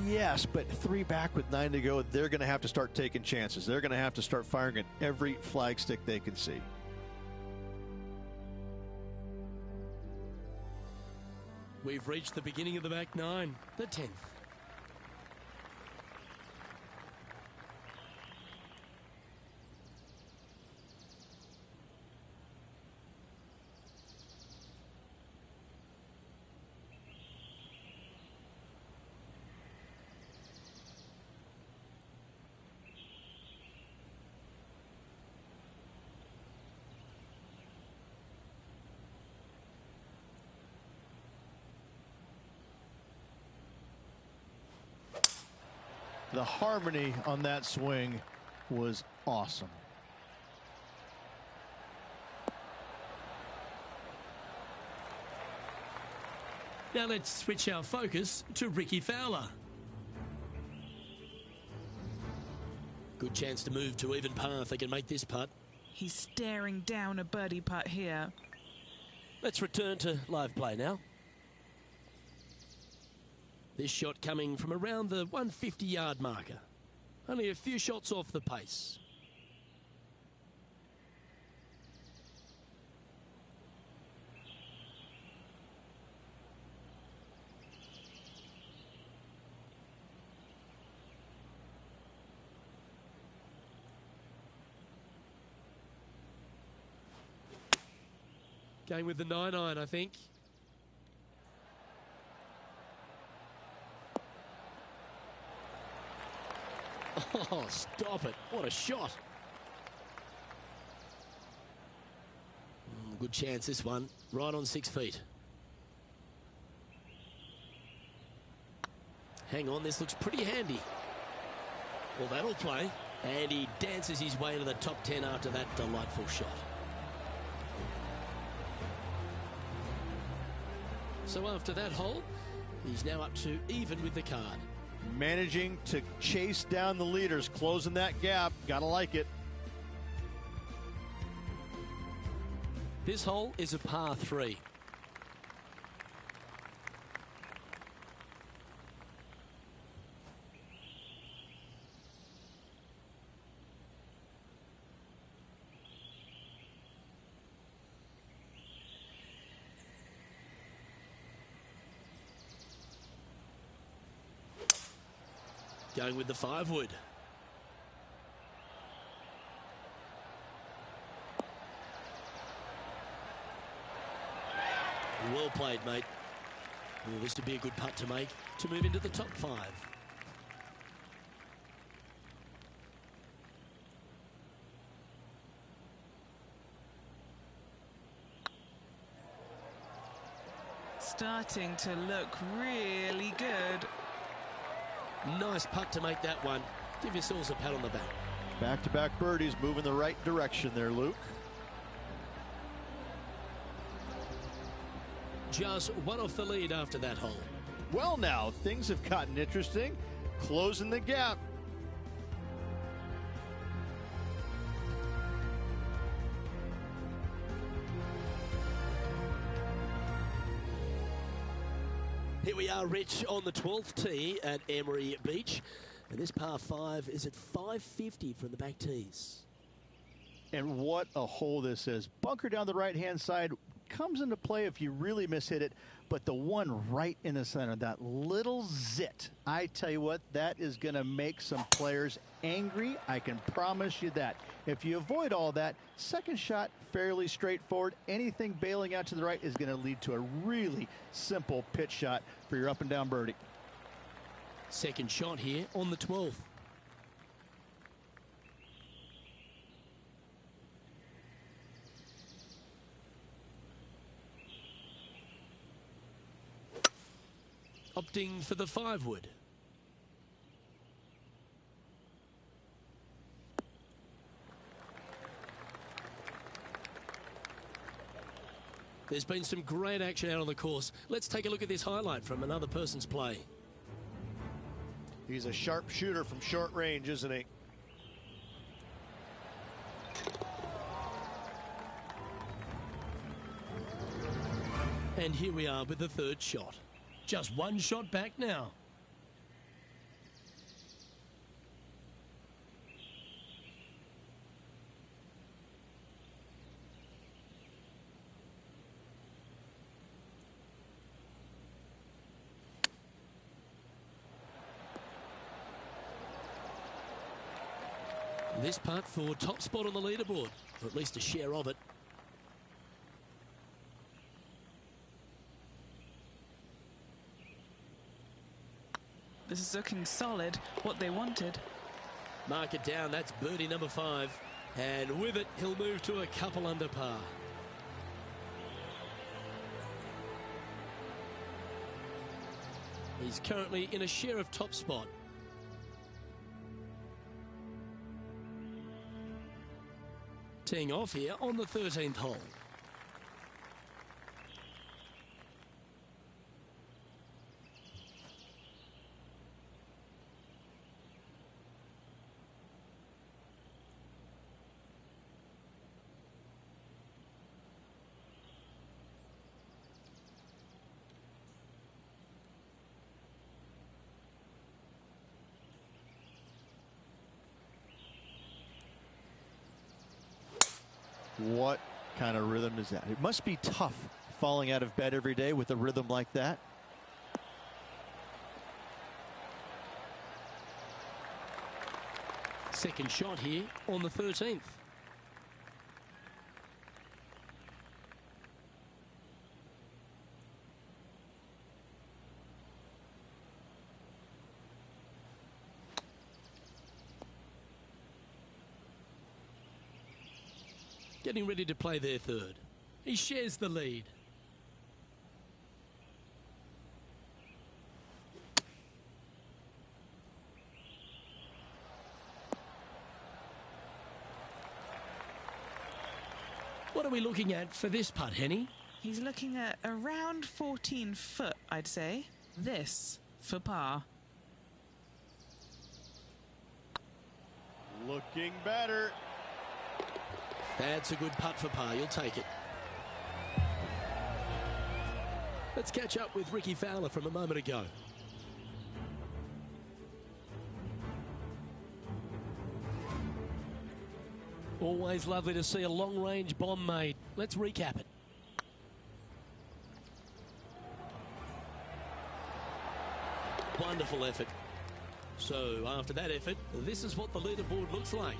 Yes, but 3 back with 9 to go. They're going to have to start taking chances. They're going to have to start firing at every flagstick they can see. We've reached the beginning of the back 9, the 10th. The harmony on that swing was awesome. Now let's switch our focus to Ricky Fowler. Good chance to move to even par if they can make this putt. He's staring down a birdie putt here. Let's return to live play now. This shot coming from around the 150-yard marker. Only a few shots off the pace. Going with the 9-iron, I think. Oh, stop it. What a shot. Good chance, this one. Right on 6 feet. Hang on, this looks pretty handy. Well, that'll play. And he dances his way to the top 10 after that delightful shot. So after that hole, he's now up to even with the card. Managing to chase down the leaders, closing that gap. Gotta like it. This hole is a par 3. Going with the 5-wood. Well played, mate. Well, this would be a good putt to make to move into the top 5. Starting to look really good. Nice putt to make that one. Give yourselves a pat on the back. Back-to-back birdies, moving the right direction there, Luke. Just 1 off the lead after that hole. Well, now, things have gotten interesting. Closing the gap. are, Rich, on the 12th tee at Emery Beach. And this par 5 is at 550 from the back tees. And what a hole this is. Bunker down the right-hand side comes into play if you really mishit it, but the one right in the center, that little zit, I tell you what, that is going to make some players angry. I can promise you that. If you avoid all that, second shot, fairly straightforward. Anything bailing out to the right is going to lead to a really simple pitch shot for your up and down birdie. Second shot here on the 12th. Opting for the 5-wood. There's been some great action out on the course. Let's take a look at this highlight from another person's play. He's a sharp shooter from short range, isn't he? And here we are with the third shot. Just one shot back now. This putt for top spot on the leaderboard, or at least a share of it. This is looking solid, what they wanted. Mark it down, that's birdie number 5. And with it, he'll move to a couple under par. He's currently in a share of top spot. Teeing off here on the 13th hole. What kind of rhythm is that? It must be tough falling out of bed every day with a rhythm like that. Second shot here on the 13th. Getting ready to play their third. He shares the lead. What are we looking at for this putt, Henny? He's looking at around 14 foot, I'd say. This for par. Looking better. That's a good putt for par. You'll take it. Let's catch up with Ricky Fowler from a moment ago. Always lovely to see a long-range bomb made. Let's recap it. Wonderful effort. So after that effort, this is what the leaderboard looks like.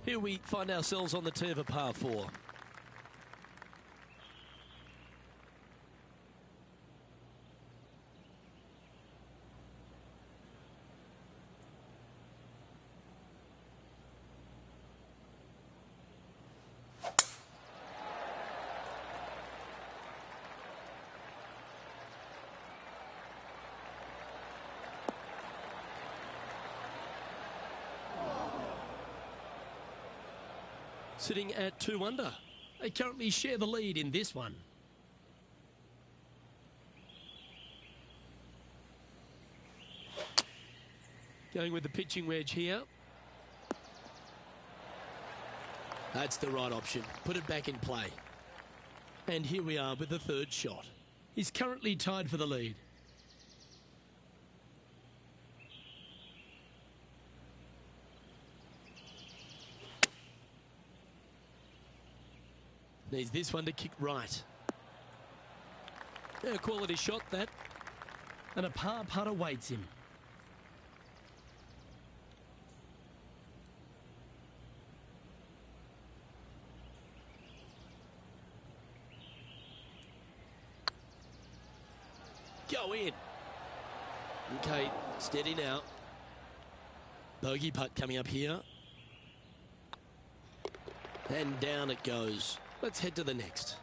Here we find ourselves on the tee of a par 4. Sitting at 2 under. They currently share the lead in this one. Going with the pitching wedge here. That's the right option. Put it back in play. And here we are with the third shot. He's currently tied for the lead. Needs this one to kick right. A quality shot, that. And a par putt awaits him. Go in. Okay, steady now. Bogey putt coming up here. And down it goes. Let's head to the next.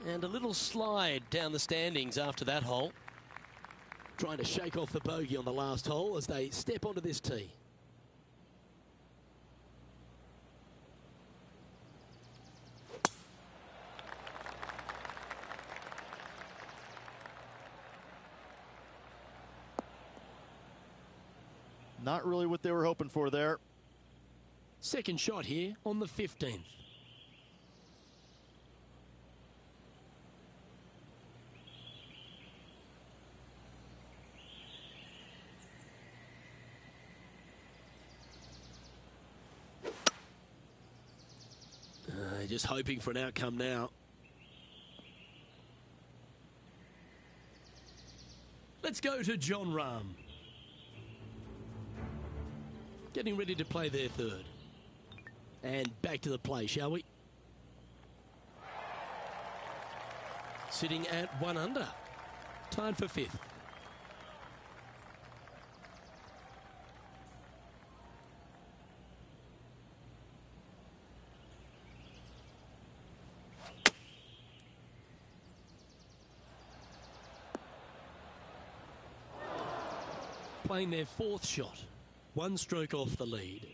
And a little slide down the standings after that hole. Trying to shake off the bogey on the last hole as they step onto this tee. Not really what they were hoping for there. Second shot here on the 15th. Just hoping for an outcome now. Let's go to John Rahm. Getting ready to play their third. And back to the play, shall we? Sitting at 1 under. Tied for 5th. Playing their fourth shot. 1 stroke off the lead.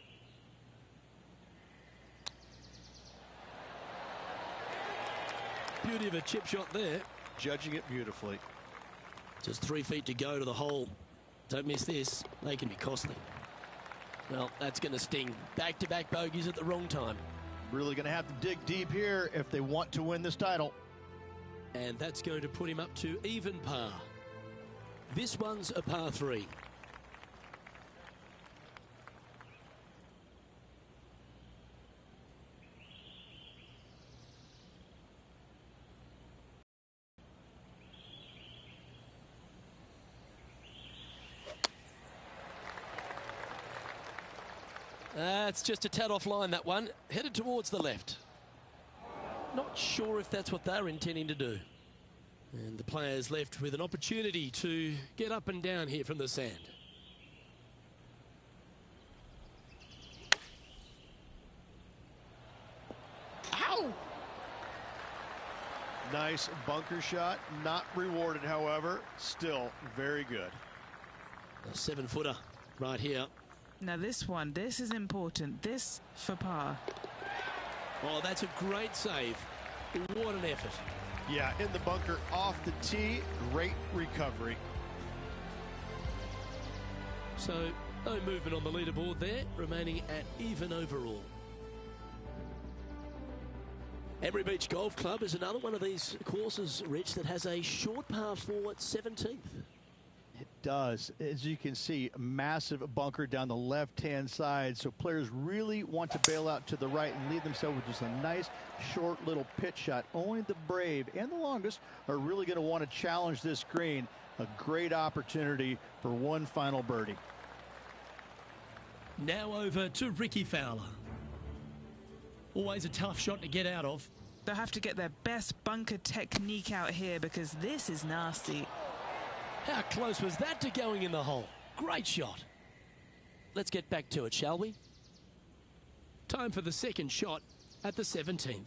Beauty of a chip shot there. Judging it beautifully. Just 3 feet to go to the hole. Don't miss this. They can be costly. Well, that's going to sting. Back-to-back bogeys at the wrong time. Really going to have to dig deep here if they want to win this title. And that's going to put him up to even par. This one's a par 3. It's just a tad offline, that one. Headed towards the left. Not sure if that's what they're intending to do. And the players left with an opportunity to get up and down here from the sand. Ow! Nice bunker shot. Not rewarded, however. Still very good. A 7-footer right here. Now this one, this is important. This for par. Oh, that's a great save. What an effort. Yeah, in the bunker off the tee. Great recovery. So, no movement on the leaderboard there, remaining at even overall. Emery Beach Golf Club is another one of these courses, Rich, that has a short par 4 at 17th. It does. As you can see, massive bunker down the left-hand side. So players really want to bail out to the right and leave themselves with just a nice, short little pitch shot. Only the brave and the longest are really going to want to challenge this green. A great opportunity for one final birdie. Now over to Ricky Fowler. Always a tough shot to get out of. They'll have to get their best bunker technique out here because this is nasty. How close was that to going in the hole? Great shot. Let's get back to it, shall we? Time for the second shot at the 17th.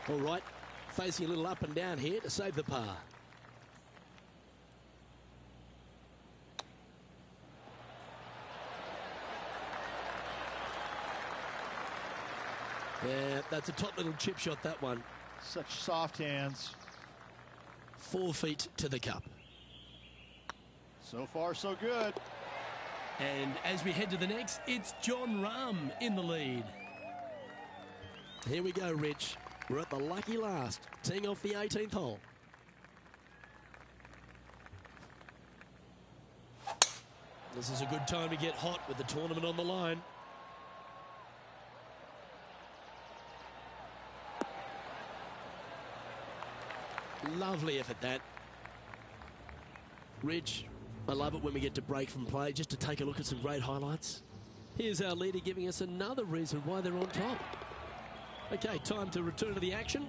All right, facing a little up and down here to save the par. Yeah, that's a top little chip shot, that one. Such soft hands. 4 feet to the cup. So far, so good. And as we head to the next, it's John Rahm in the lead. Here we go, Rich. We're at the lucky last, teeing off the 18th hole. This is a good time to get hot with the tournament on the line. Lovely effort, that. Rich, I love it when we get to break from play just to take a look at some great highlights. Here's our leader giving us another reason why they're on top. Okay, time to return to the action.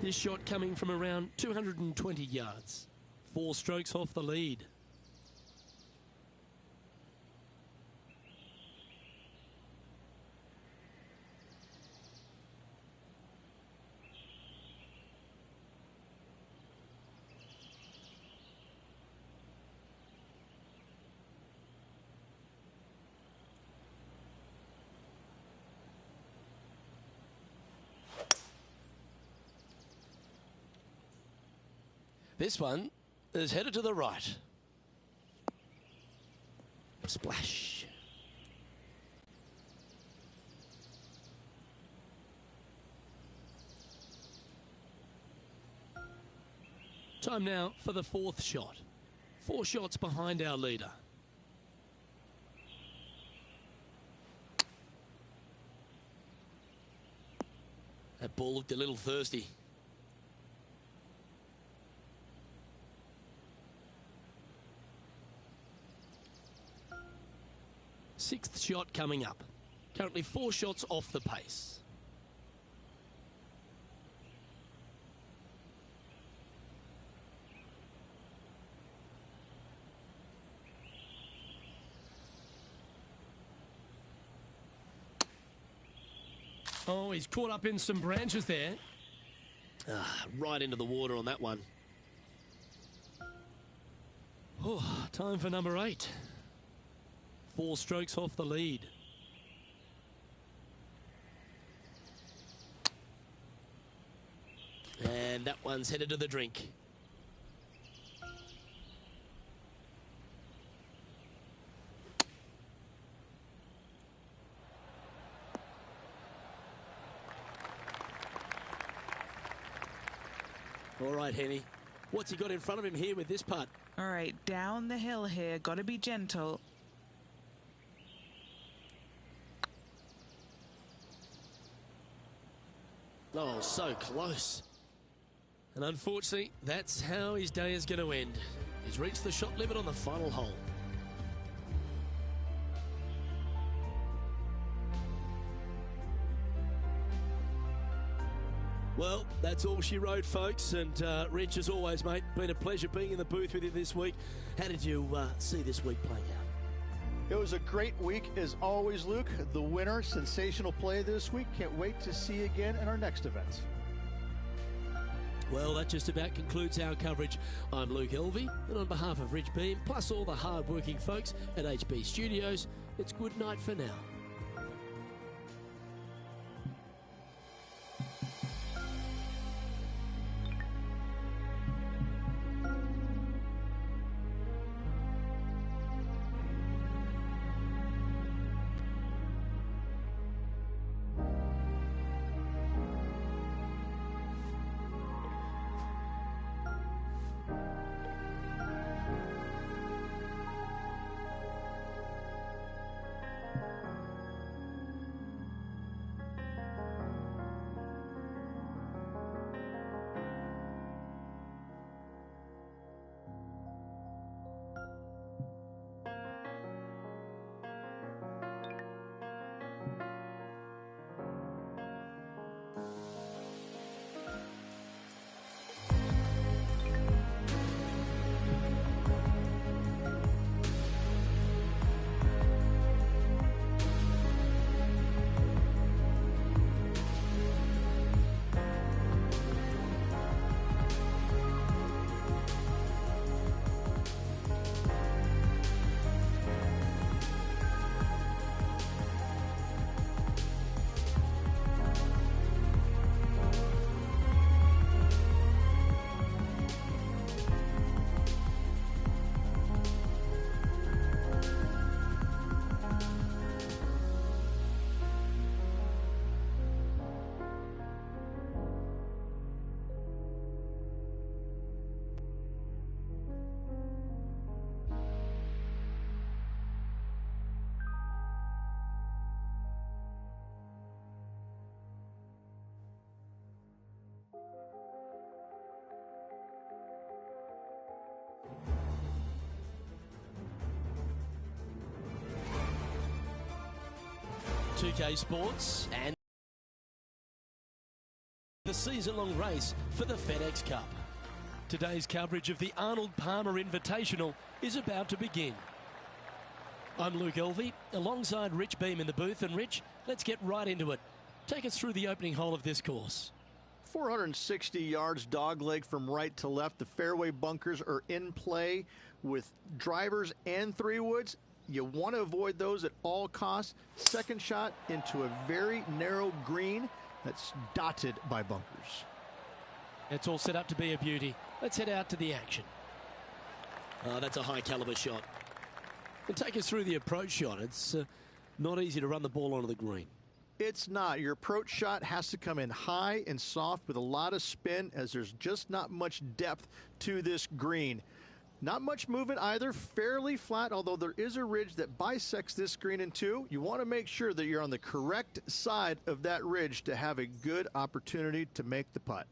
This shot coming from around 220 yards. 4 strokes off the lead. This one is headed to the right. Splash. Time now for the 4th shot. 4 shots behind our leader. That ball looked a little thirsty. 6th shot coming up. Currently 4 shots off the pace. Oh, he's caught up in some branches there. Right into the water on that one. Oh, time for number 8. 4 strokes off the lead. And that one's headed to the drink. All right, Henny. What's he got in front of him here with this putt? All right, down the hill here. Got to be gentle. Oh, so close. And unfortunately, that's how his day is going to end. He's reached the shot limit on the final hole. Well, that's all she wrote, folks. And Rich, as always, mate, been a pleasure being in the booth with you this week. How did you see this week playing out? It was a great week, as always, Luke. The winner, sensational play this week. Can't wait to see you again in our next event. Well, that just about concludes our coverage. I'm Luke Elvey, and on behalf of Rich Beam, plus all the hard-working folks at HB Studios, it's good night for now. 2K Sports and the season-long race for the FedEx Cup. Today's coverage of the Arnold Palmer Invitational is about to begin. I'm Luke Elvey, alongside Rich Beam in the booth. And Rich, let's get right into it. Take us through the opening hole of this course. 460 yards dogleg from right to left. The fairway bunkers are in play with drivers and 3-woods. You want to avoid those at all costs. Second shot into a very narrow green that's dotted by bunkers. It's all set up to be a beauty. Let's head out to the action. That's a high caliber shot. And take us through the approach shot. It's not easy to run the ball onto the green. It's not. Your approach shot has to come in high and soft with a lot of spin, as there's just not much depth to this green. Not much movement either, fairly flat, although there is a ridge that bisects this green in two. You want to make sure that you're on the correct side of that ridge to have a good opportunity to make the putt.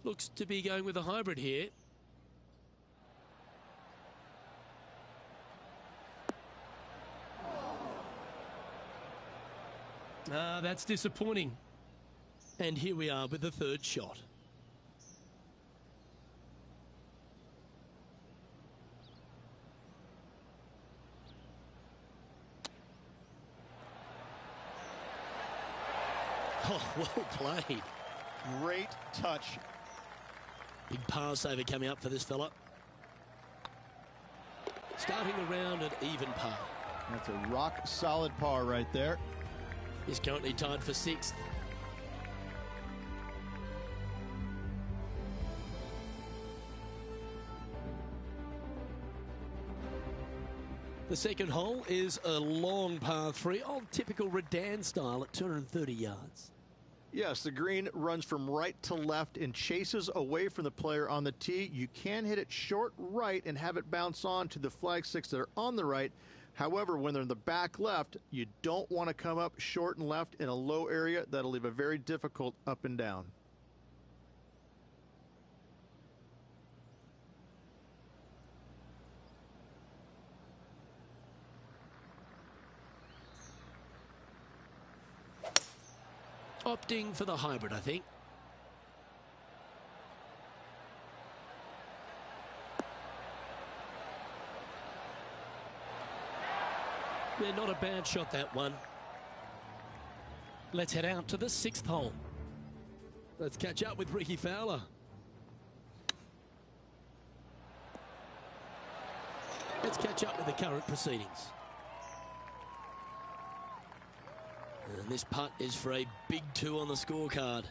Looks to be going with a hybrid here. That's disappointing. And here we are with the third shot. Oh, well played. Great touch. Big par saver coming up for this fella. Starting the round at even par. That's a rock solid par right there. He's currently tied for sixth. The second hole is a long par 3, old typical Redan style at 230 yards. Yes, the green runs from right to left and chases away from the player on the tee. You can hit it short right and have it bounce on to the flag sticks that are on the right. However, when they're in the back left, you don't want to come up short and left in a low area. That'll leave a very difficult up and down. Opting for the hybrid, I think. Yeah, not a bad shot, that one. Let's head out to the sixth hole. Let's catch up with Ricky Fowler. Let's catch up with the current proceedings. And this putt is for a big 2 on the scorecard.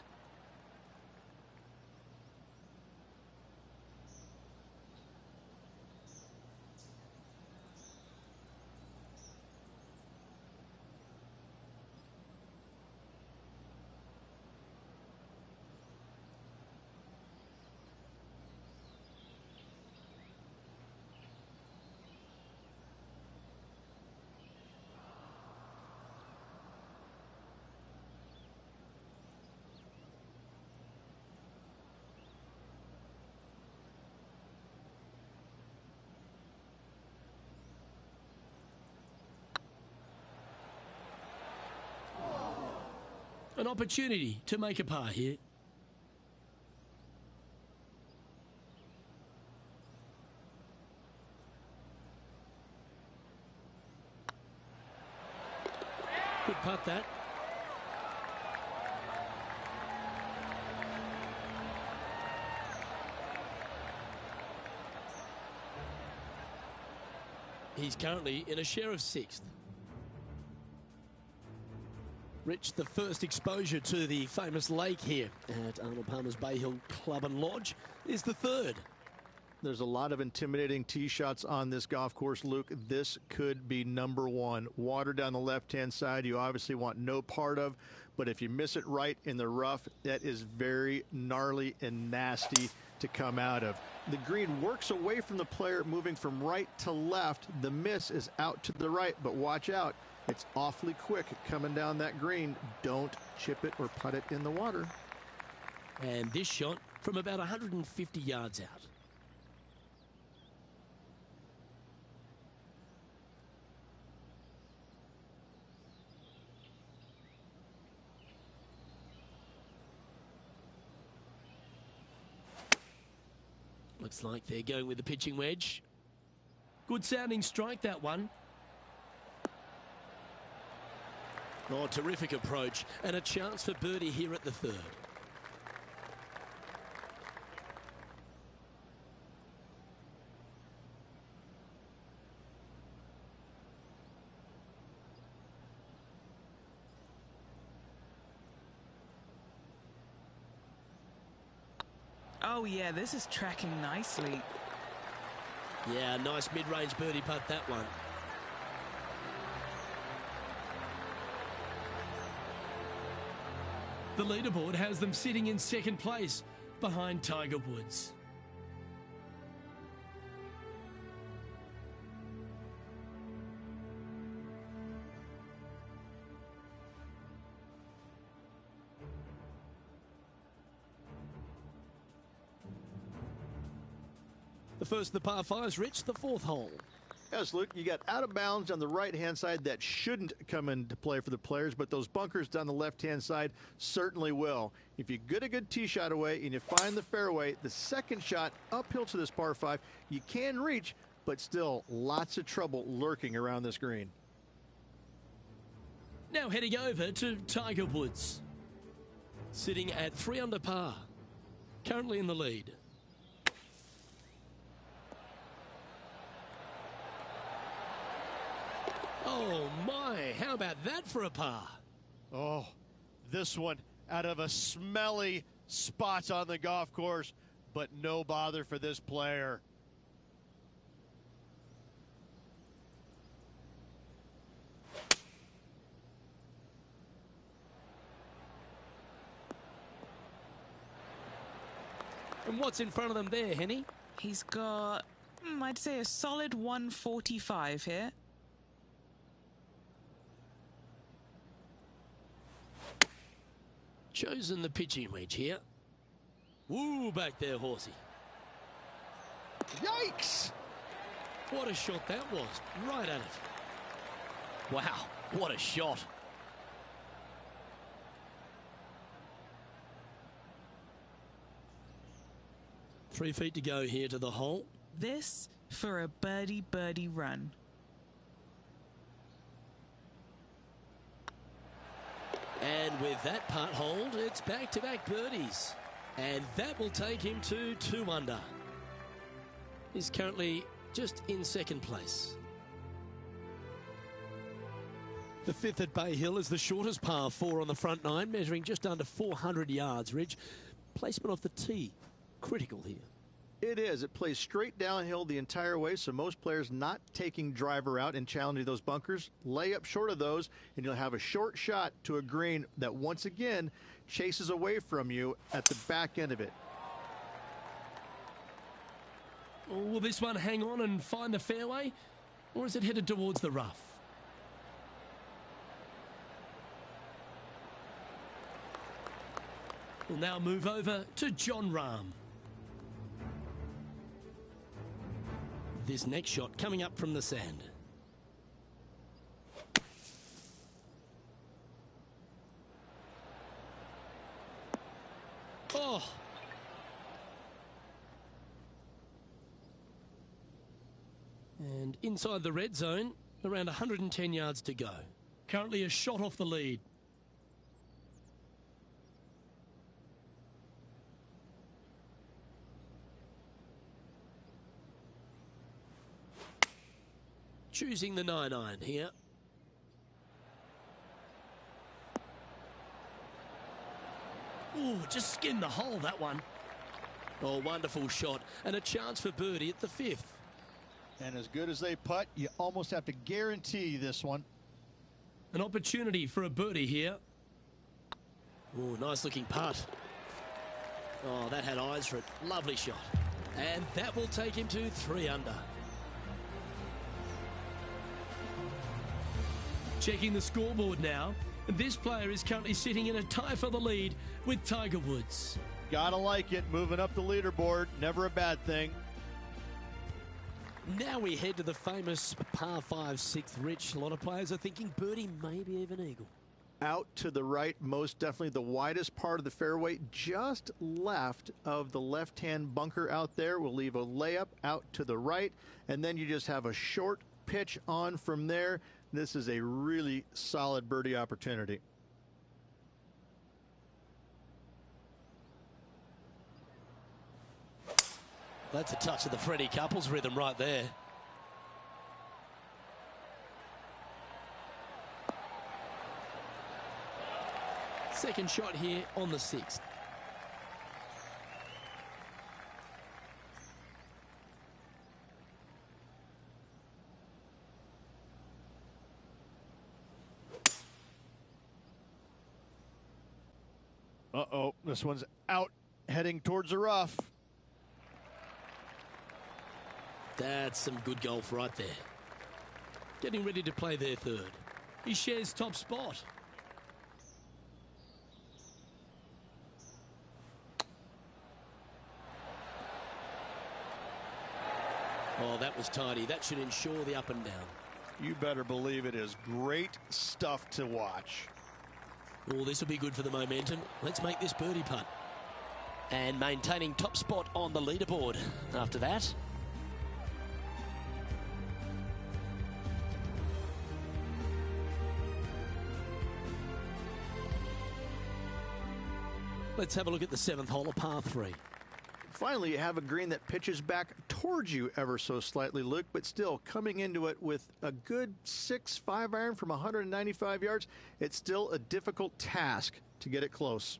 An opportunity to make a par here. Good putt, that. He's currently in a share of sixth. Rich, the first exposure to the famous lake here at Arnold Palmer's Bay Hill Club and Lodge is the third. There's a lot of intimidating tee shots on this golf course, Luke. This could be number one. Water down the left-hand side, you obviously want no part of, but if you miss it right in the rough, that is very gnarly and nasty to come out of. The green works away from the player, moving from right to left. The miss is out to the right, but watch out. It's awfully quick coming down that green. Don't chip it or putt it in the water. And this shot from about 150 yards out. Looks like they're going with the pitching wedge. Good sounding strike, that one. Oh, terrific approach, and a chance for birdie here at the third. Oh yeah, this is tracking nicely. Yeah, nice mid-range birdie putt, that one. The leaderboard has them sitting in second place behind Tiger Woods. The first of the par fives, Rich, the fourth hole. Yes, Luke, you got out of bounds on the right-hand side that shouldn't come into play for the players, but those bunkers down the left-hand side certainly will. If you get a good tee shot away and you find the fairway, the second shot uphill to this par 5, you can reach, but still lots of trouble lurking around this green. Now heading over to Tiger Woods, sitting at 3 under par, currently in the lead. Oh my, how about that for a par? Oh, this one out of a smelly spot on the golf course, but no bother for this player. And what's in front of them there, Henny? He's got, I'd say, a solid 145 here. Chosen the pitching wedge here. Woo, back there, horsey. Yikes! What a shot that was. Right at it. Wow, what a shot. Three feet to go here to the hole. This for a birdie run. And with that putt hold, it's back-to-back birdies. And that will take him to 2 under. He's currently just in second place. The fifth at Bay Hill is the shortest par 4 on the front 9, measuring just under 400 yards, Ridge. Placement off the tee, critical here. It is. It plays straight downhill the entire way, so most players not taking driver out and challenging those bunkers. Lay up short of those, and you'll have a short shot to a green that once again chases away from you at the back end of it. Will this one hang on and find the fairway, or is it headed towards the rough? We'll now move over to Jon Rahm. This next shot coming up from the sand. Oh! And inside the red zone, around 110 yards to go. Currently a shot off the lead. Choosing the 9-iron here. Ooh, just skinned the hole, that one. Oh, wonderful shot. And a chance for birdie at the 5th. And as good as they putt, you almost have to guarantee this one. An opportunity for a birdie here. Oh, nice looking putt. Oh, that had eyes for it. Lovely shot. And that will take him to 3 under. Checking the scoreboard now. This player is currently sitting in a tie for the lead with Tiger Woods. Gotta like it. Moving up the leaderboard, never a bad thing. Now we head to the famous par 5 6th, Rich. A lot of players are thinking birdie, maybe even eagle. Out to the right, most definitely the widest part of the fairway, just left of the left-hand bunker out there. We'll leave a layup out to the right, and then you just have a short pitch on from there. This is a really solid birdie opportunity. That's a touch of the Freddie Couples rhythm right there. Second shot here on the 6th. Uh-oh, this one's out, heading towards the rough. That's some good golf right there. Getting ready to play their third. He shares top spot. Oh, that was tidy. That should ensure the up and down. You better believe it is great stuff to watch. Oh, this will be good for the momentum. Let's make this birdie putt. And maintaining top spot on the leaderboard after that. Let's have a look at the 7th hole of par 3. Finally, you have a green that pitches back towards you ever so slightly, Luke, but still coming into it with a good 6-5 iron from 195 yards. It's still a difficult task to get it close.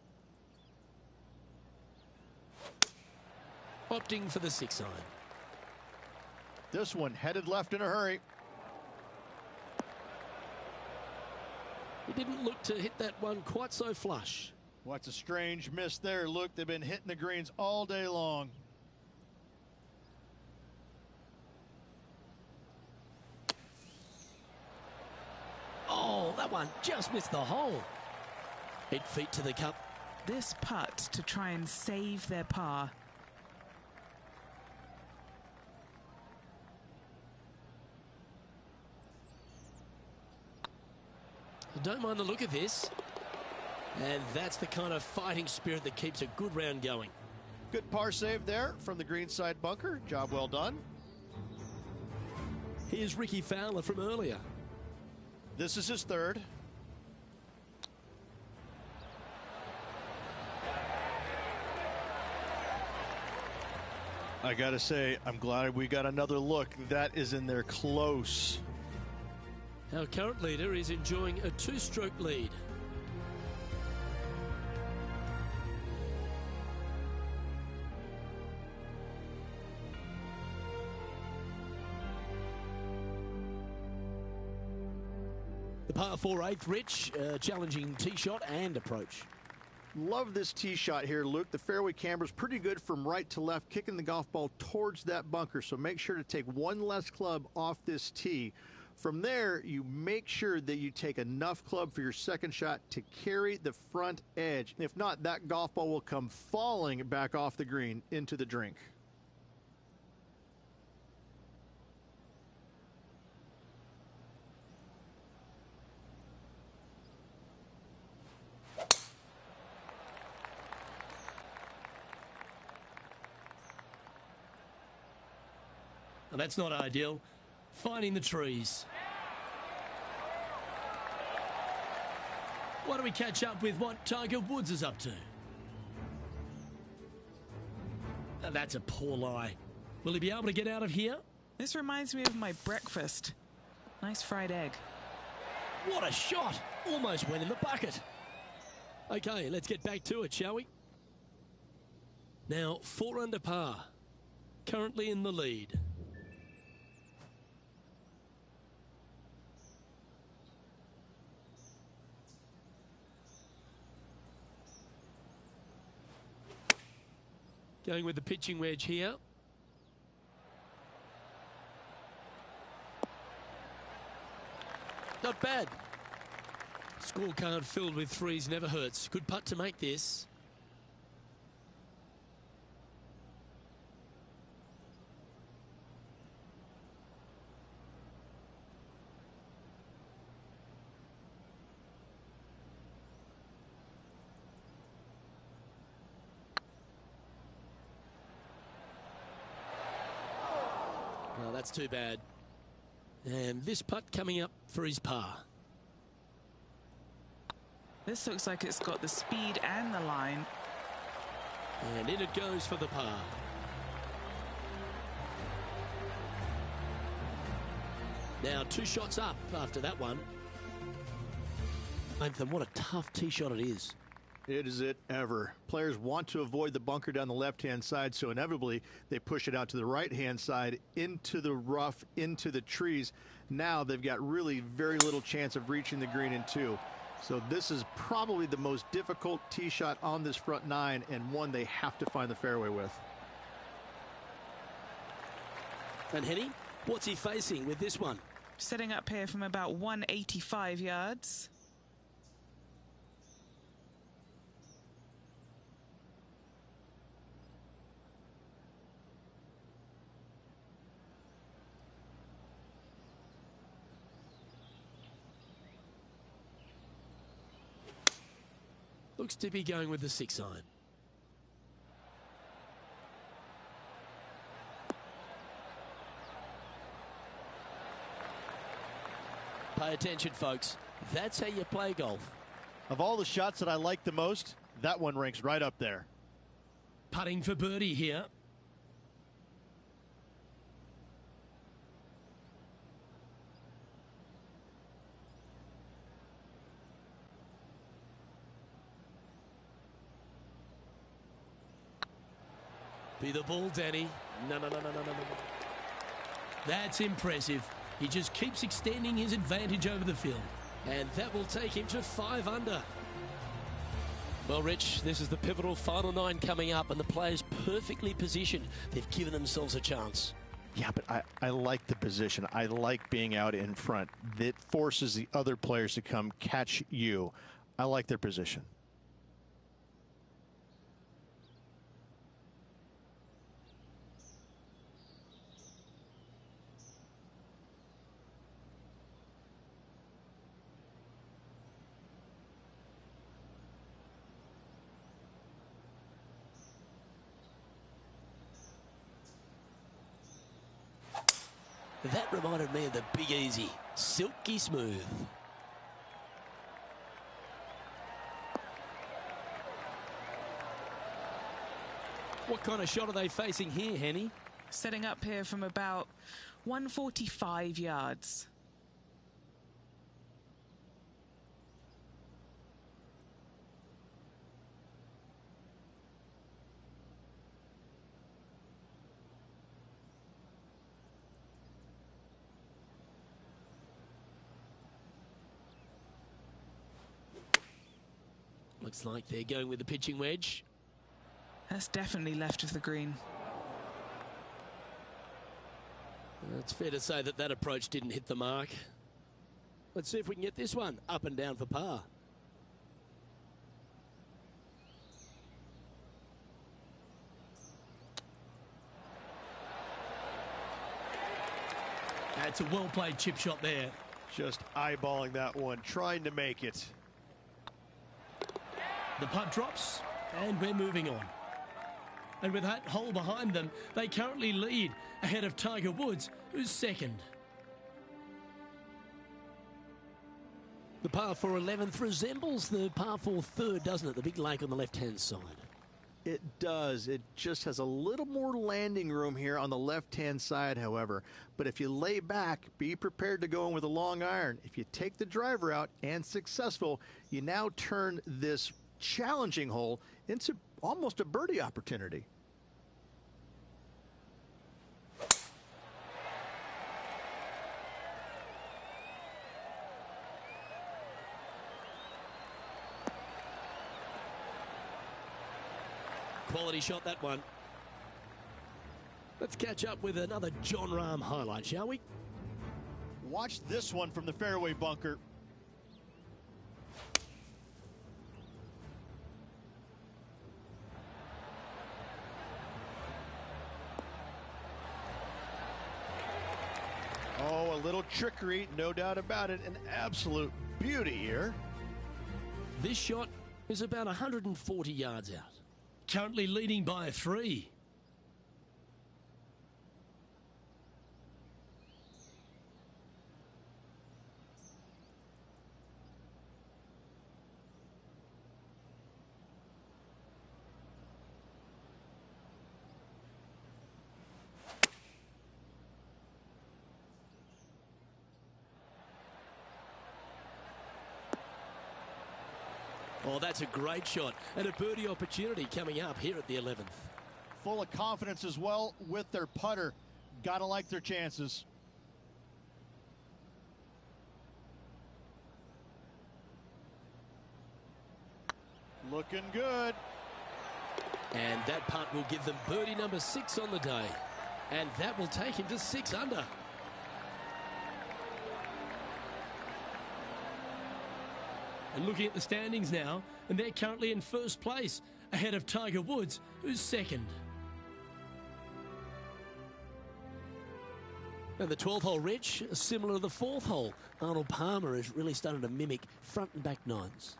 Opting for the 6 iron. This one headed left in a hurry. He didn't look to hit that one quite so flush. What's a strange miss there. Look, they've been hitting the greens all day long. Oh, that one just missed the hole. 8 feet to the cup. This putt to try and save their par. Don't mind the look of this. And that's the kind of fighting spirit that keeps a good round going. Good par save there from the greenside bunker. Job well done. Here's Ricky Fowler from earlier. This is his third. I gotta say, I'm glad we got another look. That is in there close. Our current leader is enjoying a 2-stroke lead. The par 4 8th, Rich, challenging tee shot and approach. Love this tee shot here, Luke. The fairway camber's pretty good from right to left, kicking the golf ball towards that bunker. So make sure to take one less club off this tee. From there, you make sure that you take enough club for your second shot to carry the front edge. If not, that golf ball will come falling back off the green into the drink. Well, that's not ideal. Finding the trees. Why don't we catch up with what Tiger Woods is up to? That's a poor lie. Will he be able to get out of here? This reminds me of my breakfast. Nice fried egg. What a shot! Almost went in the bucket. Okay, let's get back to it, shall we? Now, 4 under par. Currently in the lead. Going with the pitching wedge here. Not bad. Scorecard filled with threes never hurts. Good putt to make this. that's too bad. And this putt coming up for his par. This looks like it's got the speed and the line. And in it goes for the par. Now 2 shots up after that one. Nathan, what a tough tee shot it is. It is it ever. Players want to avoid the bunker down the left-hand side, so inevitably they push it out to the right-hand side, into the rough, into the trees. Now they've got really very little chance of reaching the green in 2. So this is probably the most difficult tee shot on this front 9, and one they have to find the fairway with. And Henny, what's he facing with this one? Setting up here from about 185 yards. Looks to be going with the 6 iron. Pay attention, folks. That's how you play golf. Of all the shots that I like the most, that one ranks right up there. Putting for birdie here. Be the ball, Danny. No. That's impressive. He just keeps extending his advantage over the field. And that will take him to 5 under. Well, Rich, this is the pivotal final 9 coming up, and the players perfectly positioned. They've given themselves a chance. Yeah, but I like the position. I like being out in front. That forces the other players to come catch you. I like their position. That reminded me of the Big Easy. Silky smooth. What kind of shot are they facing here, Henny? Setting up here from about 145 yards. Looks like they're going with the pitching wedge. That's definitely left of the green. It's fair to say that that approach didn't hit the mark. Let's see if we can get this one up and down for par. That's a well-played chip shot there. Just eyeballing that one, trying to make it. The putt drops, and we're moving on. And with that hole behind them, they currently lead ahead of Tiger Woods, who's second. The par 4 11th resembles the par 4 third, doesn't it? The big lake on the left-hand side. It does. It just has a little more landing room here on the left-hand side, however. But if you lay back, be prepared to go in with a long iron. If you take the driver out and successful, you now turn this challenging hole into almost a birdie opportunity. Quality shot, that one. Let's catch up with another John Rahm highlight, shall we? Watch this one from the fairway bunker. Oh, a little trickery, no doubt about it. An absolute beauty here. This shot is about 140 yards out. Currently leading by 3. Oh, that's a great shot and a birdie opportunity coming up here at the 11th. Full of confidence as well with their putter. Gotta like their chances. Looking good. And that putt will give them birdie number 6 on the day. And that will take him to 6 under. And looking at the standings now, and they're currently in first place, ahead of Tiger Woods, who's second. And the 12th hole, Rich, similar to the 4th hole. Arnold Palmer is really starting to mimic front and back nines.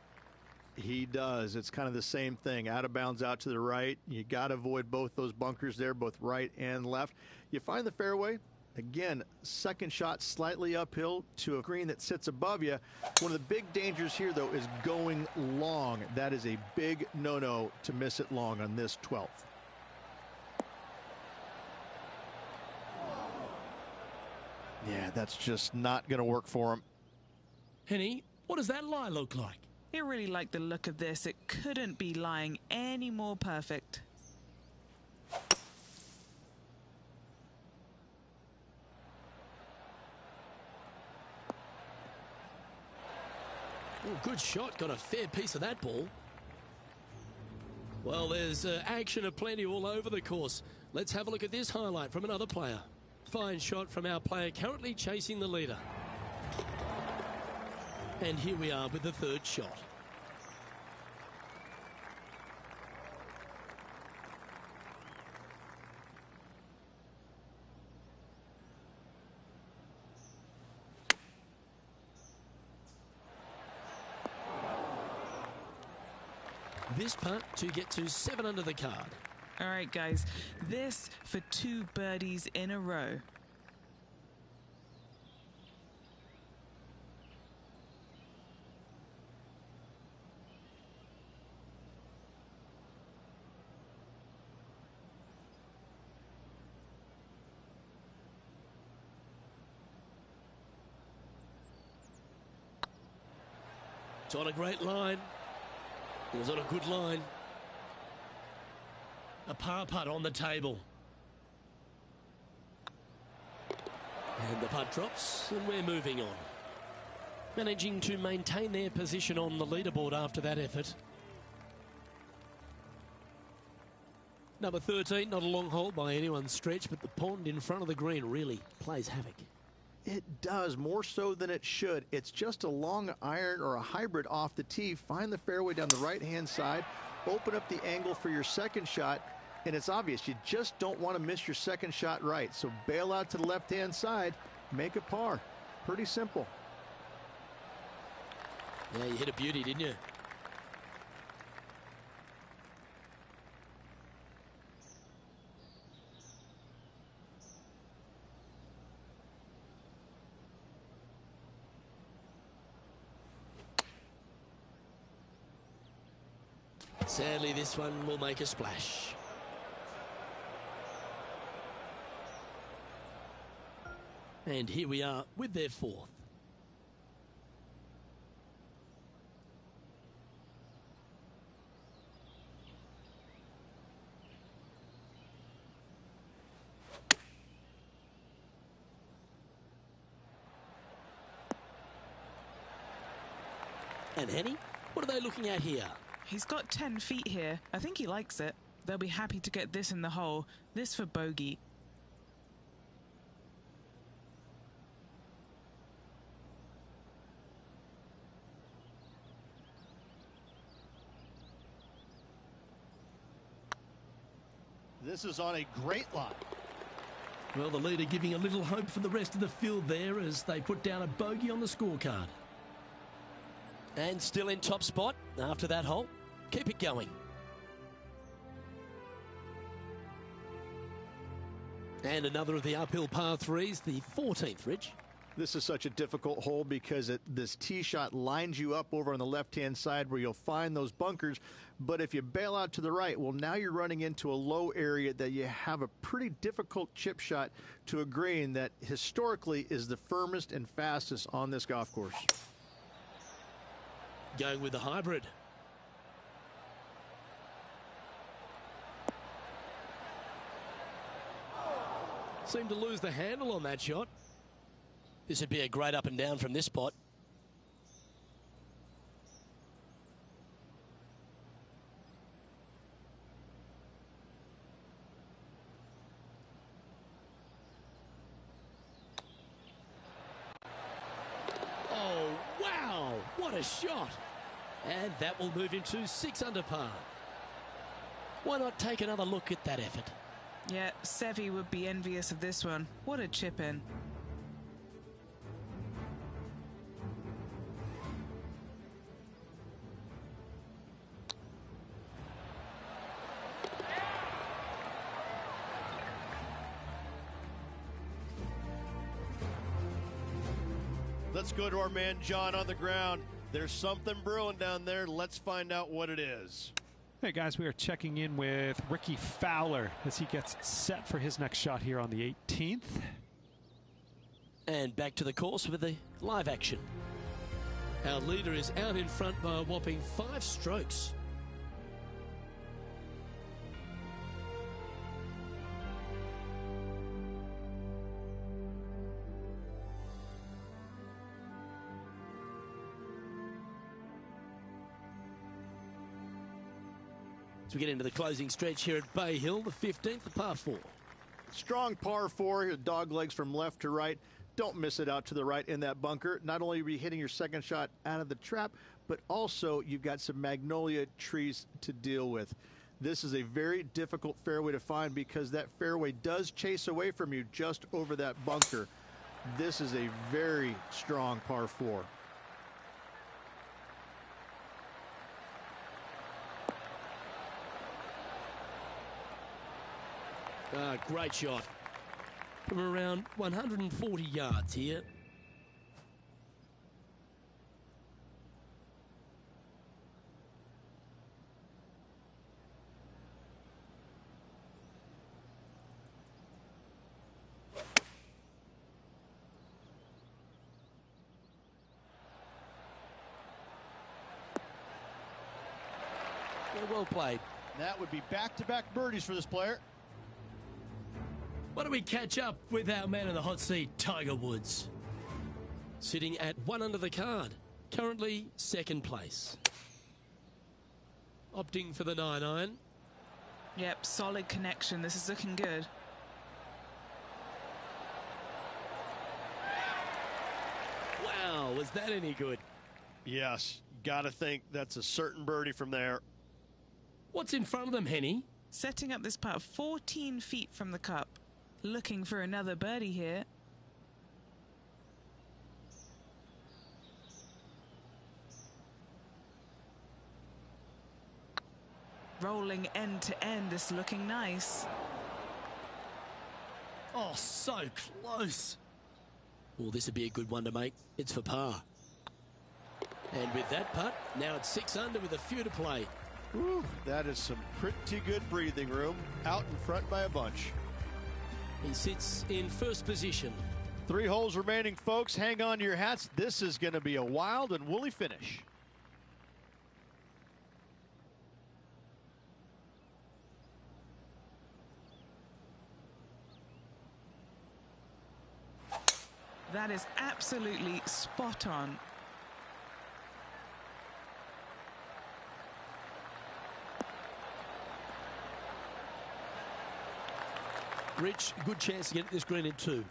He does. It's kind of the same thing. Out of bounds out to the right. You got to avoid both those bunkers there, both right and left. You find the fairway. Again, second shot slightly uphill to a green that sits above you. One of the big dangers here, though, is going long. That is a big no-no to miss it long on this 12th. Yeah, that's just not going to work for him. Henny, what does that lie look like? I really like the look of this. It couldn't be lying any more perfect. Oh, good shot. Got a fair piece of that ball. Well, there's action aplenty all over the course. Let's have a look at this highlight from another player. Fine shot from our player currently chasing the leader. And here we are with the third shot. This putt to get to 7 under the card. All right, guys, this for 2 birdies in a row. It's on a great line. It was on a good line. A par putt on the table. And the putt drops, and we're moving on. Managing to maintain their position on the leaderboard after that effort. Number 13, not a long hole by anyone's stretch, but the pond in front of the green really plays havoc. It does, more so than it should. It's just a long iron or a hybrid off the tee. Find the fairway down the right-hand side. Open up the angle for your second shot. And it's obvious, you just don't want to miss your second shot right. So bail out to the left-hand side. Make a par. Pretty simple. Yeah, you hit a beauty, didn't you? Sadly, this one will make a splash. And here we are with their 4th. And Henny, what are they looking at here? He's got 10 feet here. I think he likes it. They'll be happy to get this in the hole. This for bogey. This is on a great line. Well, the leader giving a little hope for the rest of the field there as they put down a bogey on the scorecard. And still in top spot after that hole. Keep it going. And another of the uphill par 3s, the 14th, Rich. This is such a difficult hole because this tee shot lines you up over on the left-hand side where you'll find those bunkers. But if you bail out to the right, well, now you're running into a low area that you have a pretty difficult chip shot to a green that historically is the firmest and fastest on this golf course. Going with the hybrid. Seemed to lose the handle on that shot. This would be a great up and down from this spot. Oh, wow! What a shot! And that will move him to 6 under par. Why not take another look at that effort? Yeah, Seve would be envious of this one. What a chip in. Let's go to our man John on the ground. There's something brewing down there. Let's find out what it is. Hey guys, we are checking in with Ricky Fowler as he gets set for his next shot here on the 18th. And back to the course with the live action. Our leader is out in front by a whopping 5 strokes. As we get into the closing stretch here at Bay Hill, the 15th, the par 4. Strong par 4, dog legs from left to right. Don't miss it out to the right in that bunker. Not only are you hitting your second shot out of the trap, but also you've got some magnolia trees to deal with. This is a very difficult fairway to find because that fairway does chase away from you just over that bunker. This is a very strong par 4. Great shot. From around 140 yards here. Well played. That would be back-to-back birdies for this player. Why don't we catch up with our man in the hot seat, Tiger Woods? Sitting at 1 under the card. Currently 2nd place. Opting for the 9-iron. Yep, solid connection. This is looking good. Wow, was that any good? Yes, gotta think that's a certain birdie from there. What's in front of them, Henny? Setting up this putt 14 feet from the cup. Looking for another birdie here. Rolling end to end, this looking nice. Oh, so close. Well, this would be a good one to make. It's for par. And with that putt, now it's 6 under with a few to play. Whew, that is some pretty good breathing room. Out in front by a bunch. He sits in 1st position. 3 holes remaining, folks. Hang on to your hats. This is going to be a wild and woolly finish. That is absolutely spot on. Rich, good chance to get this green in 2.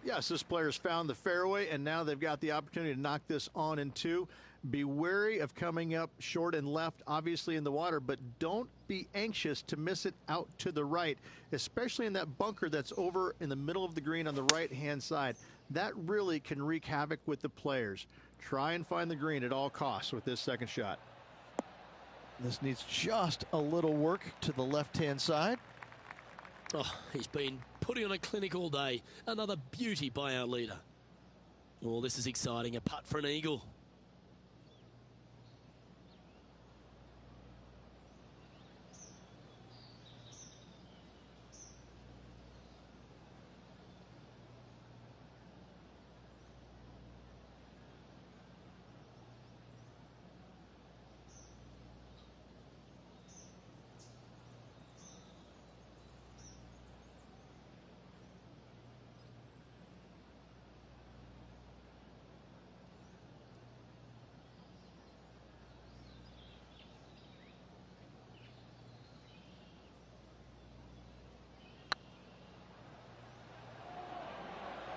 Yes, this player's found the fairway, and now they've got the opportunity to knock this on in 2. Be wary of coming up short and left, obviously in the water, but don't be anxious to miss it out to the right, especially in that bunker that's over in the middle of the green on the right-hand side. That really can wreak havoc with the players. Try and find the green at all costs with this second shot. This needs just a little work to the left-hand side. Oh, he's been putting on a clinic all day. Another beauty by our leader. Oh, this is exciting. A putt for an eagle.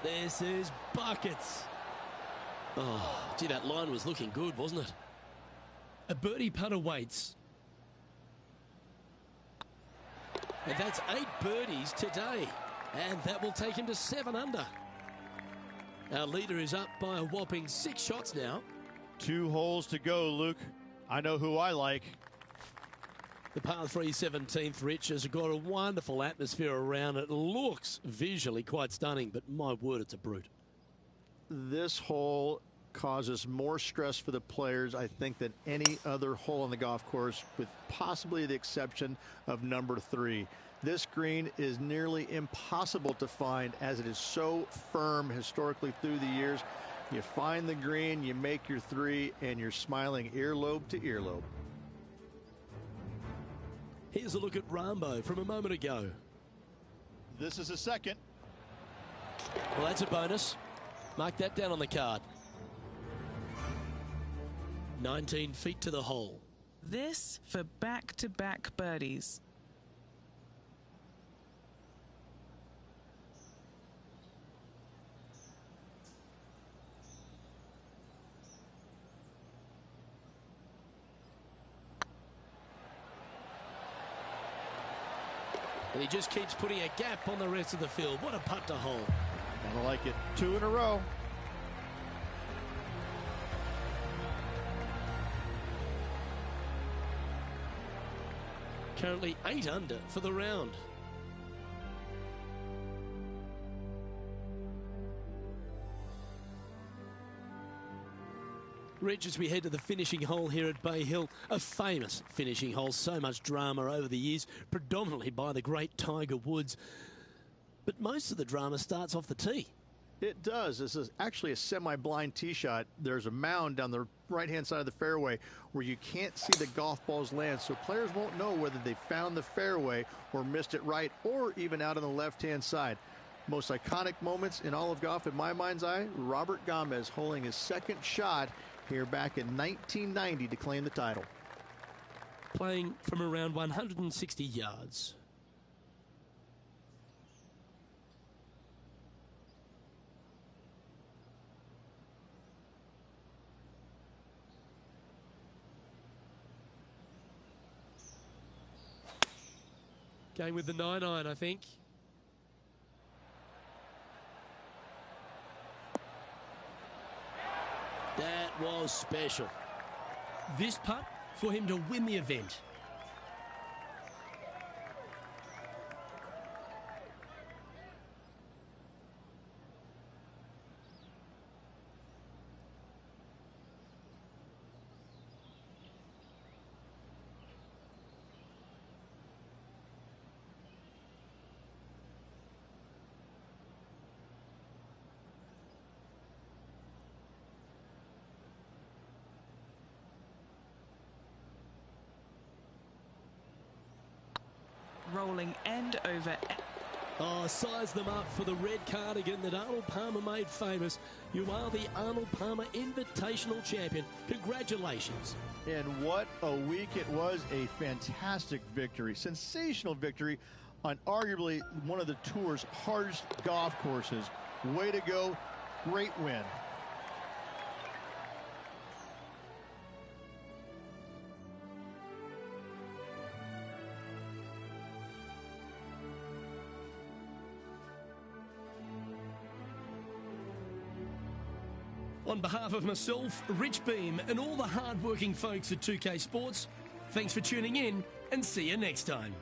This is buckets. Oh, gee, that line was looking good, wasn't it? A birdie putt awaits. And that's 8 birdies today. And that will take him to 7 under. Our leader is up by a whopping 6 shots now. 2 holes to go, Luke. I know who I like. The par 3 17th, Rich, has got a wonderful atmosphere around it. Looks visually quite stunning, but my word, it's a brute. This hole causes more stress for the players, I think, than any other hole on the golf course, with possibly the exception of number 3. This green is nearly impossible to find, as it is so firm historically through the years. You find the green, you make your 3, and you're smiling earlobe to earlobe. Here's a look at Rambo from a moment ago. This is a second. Well, that's a bonus. Mark that down on the card. 19 feet to the hole. This for back-to-back birdies. And he just keeps putting a gap on the rest of the field. What a putt to hole. I like it. 2 in a row. Currently 8 under for the round. Rich, as we head to the finishing hole here at Bay Hill, a famous finishing hole, so much drama over the years, predominantly by the great Tiger Woods. But most of the drama starts off the tee. It does. This is actually a semi-blind tee shot. There's a mound down the right-hand side of the fairway where you can't see the golf balls land, so players won't know whether they found the fairway or missed it right, or even out on the left-hand side. Most iconic moments in all of golf, in my mind's eye, Robert Gomez holding his second shot here back in 1990 to claim the title. Playing from around 160 yards. Going with the 9-iron, I think. That was special. This putt for him to win the event. Rolling end over end. Oh, size them up for the red cardigan that Arnold Palmer made famous. You are the Arnold Palmer Invitational Champion. Congratulations. And what a week it was. A fantastic victory. Sensational victory on arguably one of the tour's hardest golf courses. Way to go. Great win. On behalf of myself, Rich Beam, and all the hard-working folks at 2K Sports, thanks for tuning in, and see you next time.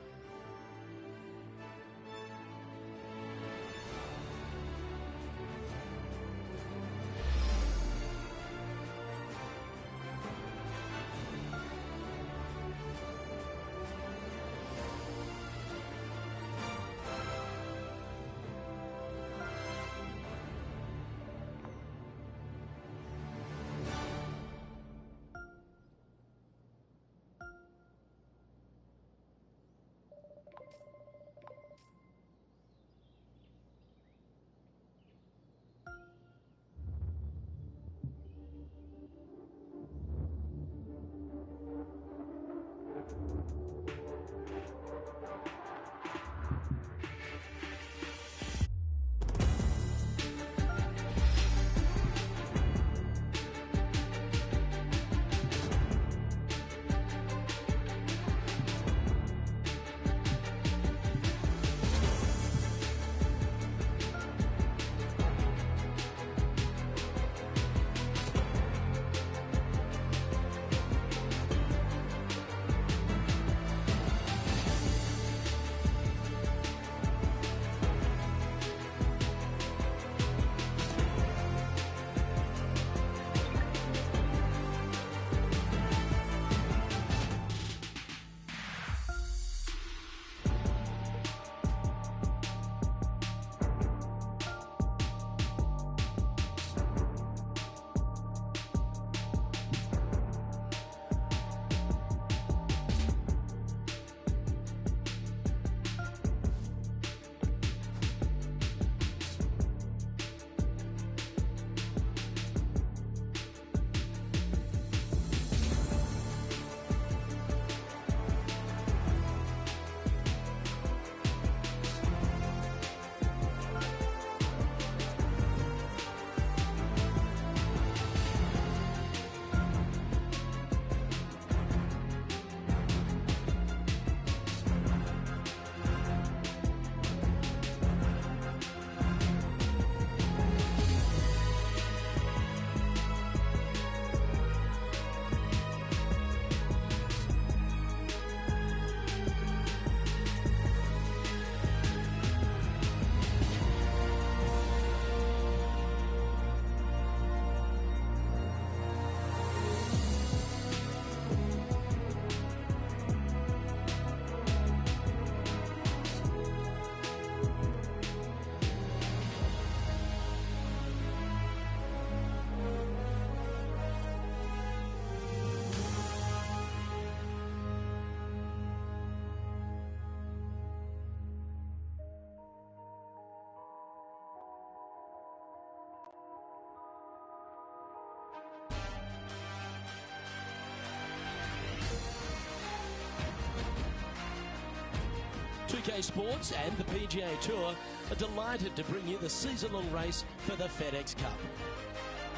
UK Sports and the PGA Tour are delighted to bring you the season-long race for the FedEx Cup.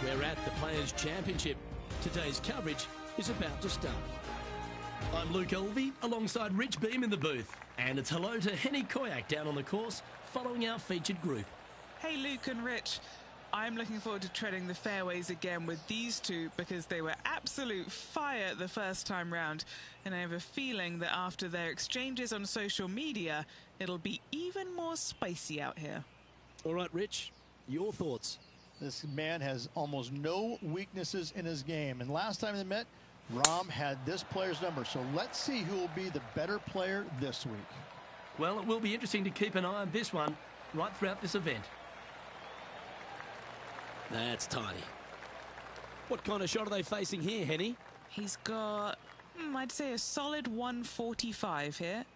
We're at the Players' Championship. Today's coverage is about to start. I'm Luke Elvey, alongside Rich Beam in the booth. And it's hello to Henny Koyak down on the course, following our featured group. Hey Luke and Rich, I'm looking forward to treading the fairways again with these two because they were absolute fire the first time round, and I have a feeling that after their exchanges on social media, it'll be even more spicy out here. All right, Rich, your thoughts? This man has almost no weaknesses in his game, and last time they met, Rahm had this player's number, so let's see who will be the better player this week. Well, it will be interesting to keep an eye on this one right throughout this event. That's tiny. What kind of shot are they facing here, Henny? He's got, I'd say a solid 145 here.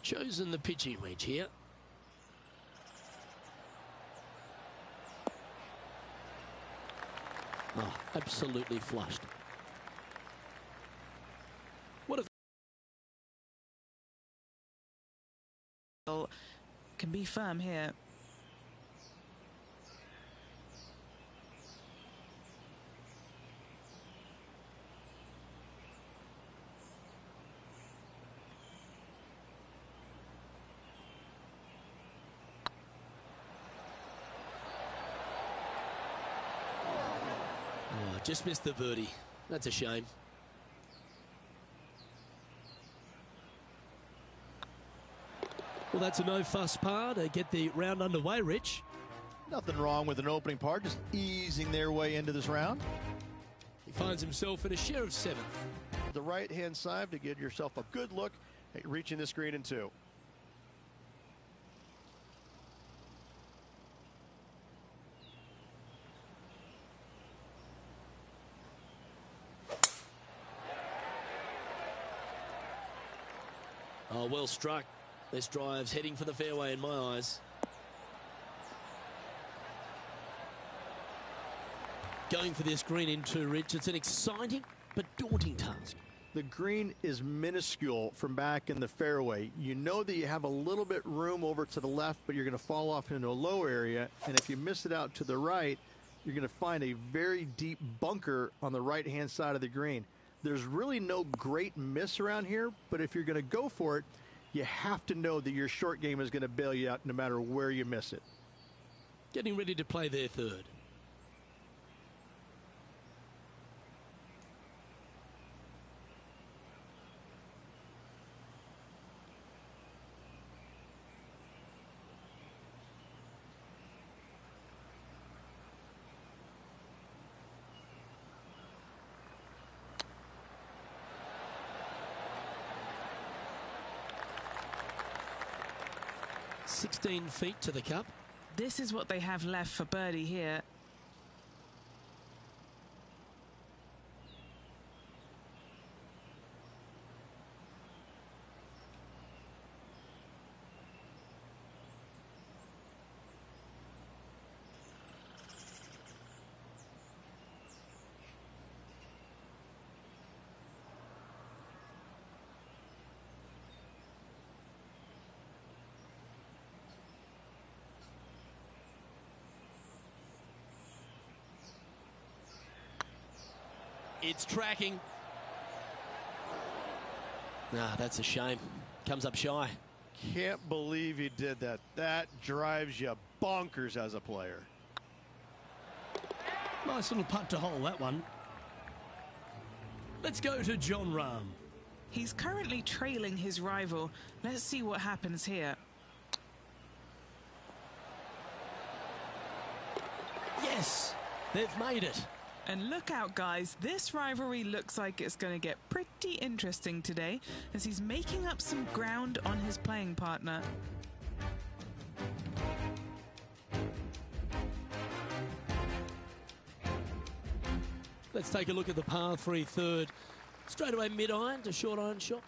Chosen the pitching wedge here. Oh, absolutely flushed. What if can be firm here. Just missed the birdie. That's a shame. Well, that's a no-fuss par to get the round underway, Rich. Nothing wrong with an opening par, just easing their way into this round. He finds himself in a share of 7th. The right-hand side to get yourself a good look at reaching this green in 2. Oh, well struck. This drive's heading for the fairway in my eyes. Going for this green in 2, Rich. It's an exciting but daunting task. The green is minuscule from back in the fairway. You know that you have a little bit room over to the left, but you're going to fall off into a low area. And if you miss it out to the right, you're going to find a very deep bunker on the right-hand side of the green. There's really no great miss around here, but if you're going to go for it, you have to know that your short game is going to bail you out no matter where you miss it. Getting ready to play their 3rd. $16 feet to the cup. This is what they have left for birdie here. It's tracking. That's a shame. Comes up shy. Can't believe he did that. That drives you bonkers as a player. Nice little putt to hole, that one. Let's go to Jon Rahm. He's currently trailing his rival. Let's see what happens here. Yes, they've made it. And look out, guys. This rivalry looks like it's going to get pretty interesting today as he's making up some ground on his playing partner. Let's take a look at the par 3 third. Straight away mid-iron to short iron shot.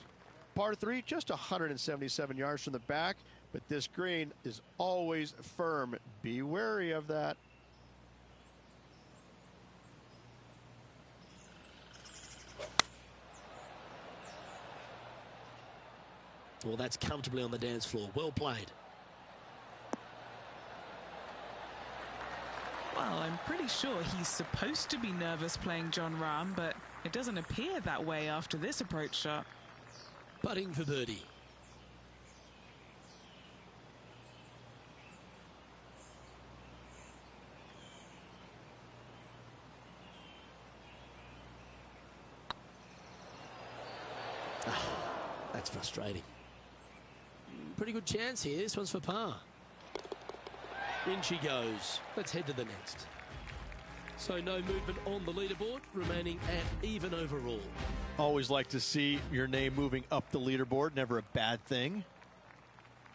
Par 3, just 177 yards from the back, but this green is always firm. Be wary of that. Well, that's comfortably on the dance floor. Well played. Well, I'm pretty sure he's supposed to be nervous playing Jon Rahm, but it doesn't appear that way after this approach shot. Putting for birdie. That's frustrating. Pretty good chance here. This one's for par. In she goes. Let's head to the next. So no movement on the leaderboard, remaining at even overall. Always like to see your name moving up the leaderboard. Never a bad thing.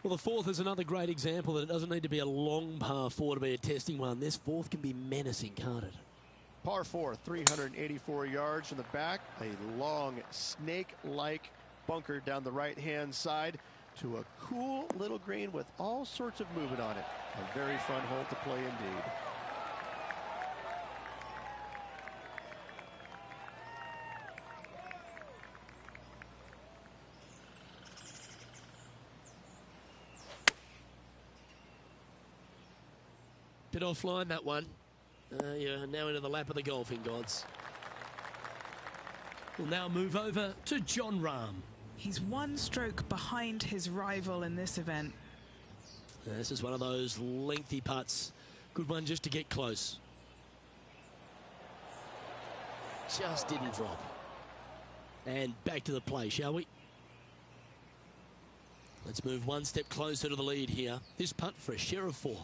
Well, the fourth is another great example that it doesn't need to be a long par 4 to be a testing one. This fourth can be menacing, can't it? Par 4, 384 yards from the back. A long snake-like bunker down the right-hand side to a cool little green with all sorts of movement on it. A very fun hole to play indeed. Bit offline, that one. You're now into the lap of the golfing gods. We'll now move over to Jon Rahm. He's one stroke behind his rival in this event. This is one of those lengthy putts. Good one just to get close. Just didn't drop. And back to the play, shall we? Let's move one step closer to the lead here. This putt for a share of fourth.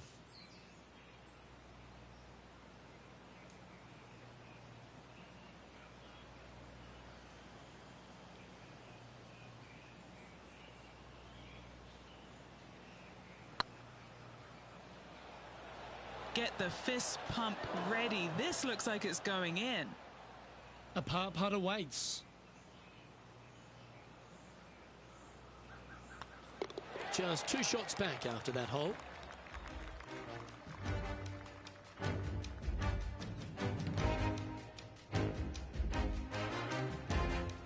Get the fist pump ready. This looks like it's going in. A par putt awaits. Just 2 shots back after that hole.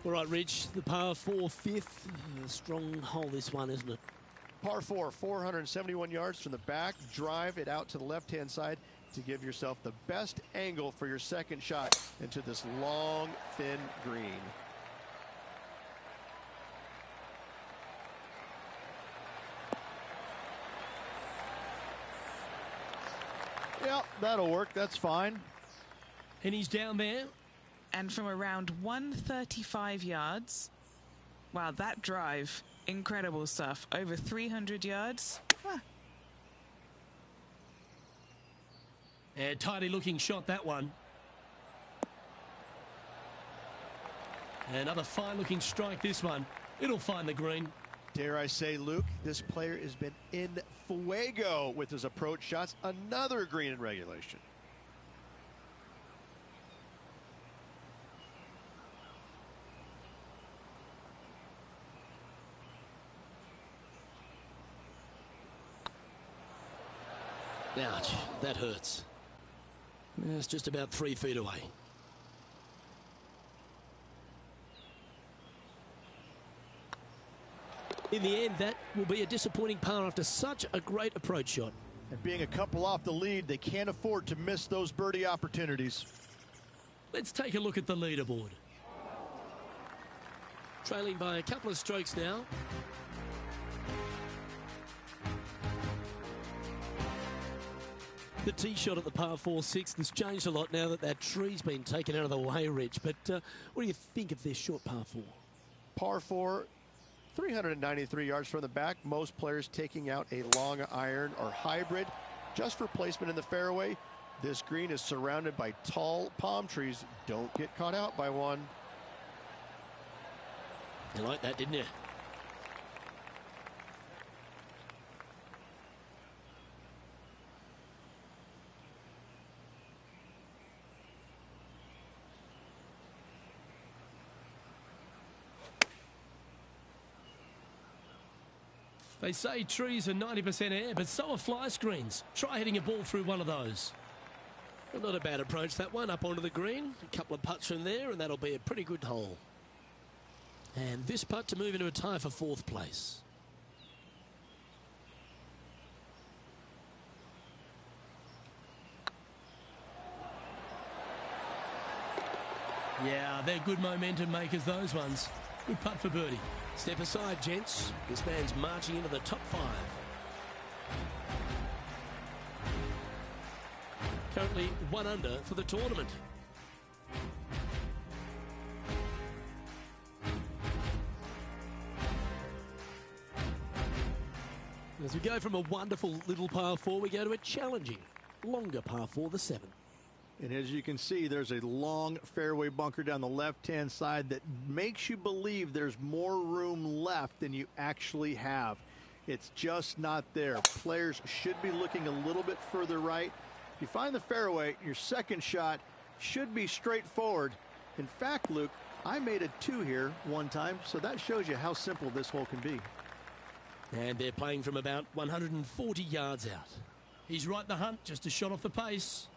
All right, Rich, the par 4 fifth. A strong hole this one, isn't it? Par 4, 471 yards from the back. Drive it out to the left-hand side to give yourself the best angle for your second shot into this long, thin green. Yeah, that'll work. That's fine. And he's down there. And from around 135 yards, wow, that drive, incredible stuff. Over 300 yards. And tidy looking shot, that one. Another fine looking strike, this one. It'll find the green. Dare I say, Luke, this player has been in fuego with his approach shots. Another green in regulation. Ouch, that hurts. It's just about 3 feet away. In the end, that will be a disappointing par after such a great approach shot. And being a couple off the lead, they can't afford to miss those birdie opportunities. Let's take a look at the leaderboard. Trailing by a couple of strokes now. The tee shot at the par 4 6th has changed a lot now that that tree's been taken out of the way, Rich. But what do you think of this short par 4? Par 4, 393 yards from the back. Most players taking out a long iron or hybrid just for placement in the fairway. This green is surrounded by tall palm trees. Don't get caught out by one. You like that, didn't you? They say trees are 90% air, but so are fly screens. Try hitting a ball through one of those. Well, not a bad approach, that one, up onto the green. A couple of putts from there, and that'll be a pretty good hole. And this putt to move into a tie for 4th place. Yeah, they're good momentum makers, those ones. Good putt for birdie. Step aside, gents. This man's marching into the top 5. Currently 1 under for the tournament. As we go from a wonderful little par 4, we go to a challenging, longer par 4, the 7. And as you can see, there's a long fairway bunker down the left-hand side that makes you believe there's more room left than you actually have. It's just not there. Players should be looking a little bit further right. If you find the fairway, your second shot should be straightforward. In fact, Luke, I made a 2 here one time, so that shows you how simple this hole can be. And they're playing from about 140 yards out. He's right in the hunt, just a shot off the pace.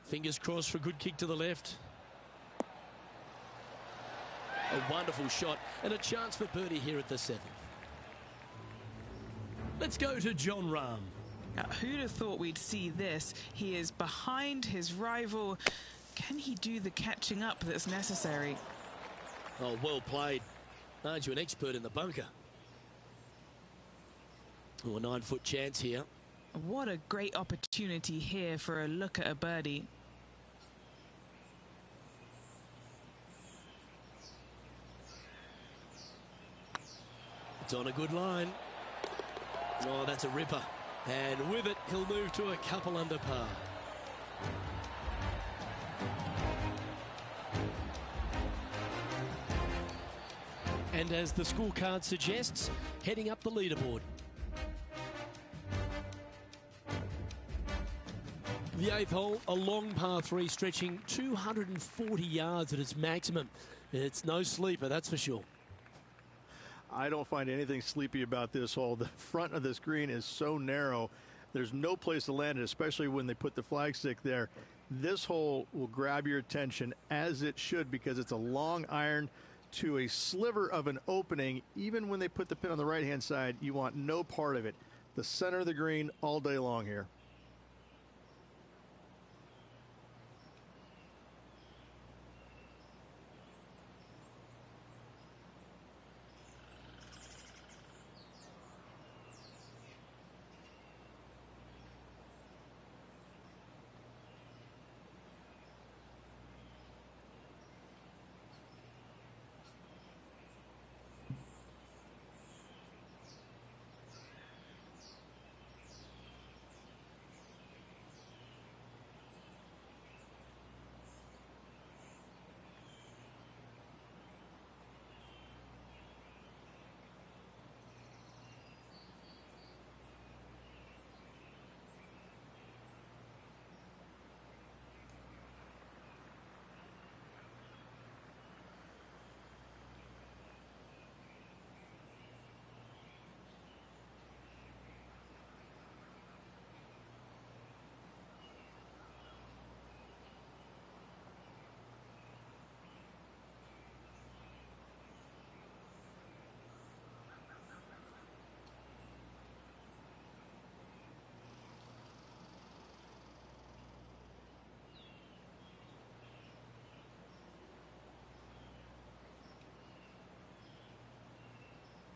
Fingers crossed for a good kick to the left. A wonderful shot and a chance for birdie here at the 7th. Let's go to John Rahm. Now, who'd have thought we'd see this? He is behind his rival. Can he do the catching up that's necessary? Oh, well played. Aren't you an expert in the bunker? Oh, a 9-foot chance here. What a great opportunity here for a look at a birdie. It's on a good line. Oh, that's a ripper. And with it, he'll move to a couple under par. And as the scorecard suggests, heading up the leaderboard. The 8th hole, a long par 3 stretching 240 yards at its maximum. It's no sleeper, that's for sure. I don't find anything sleepy about this hole. The front of this green is so narrow. There's no place to land it, especially when they put the flagstick there. This hole will grab your attention, as it should, because it's a long iron to a sliver of an opening. Even when they put the pin on the right-hand side, you want no part of it. The center of the green all day long here.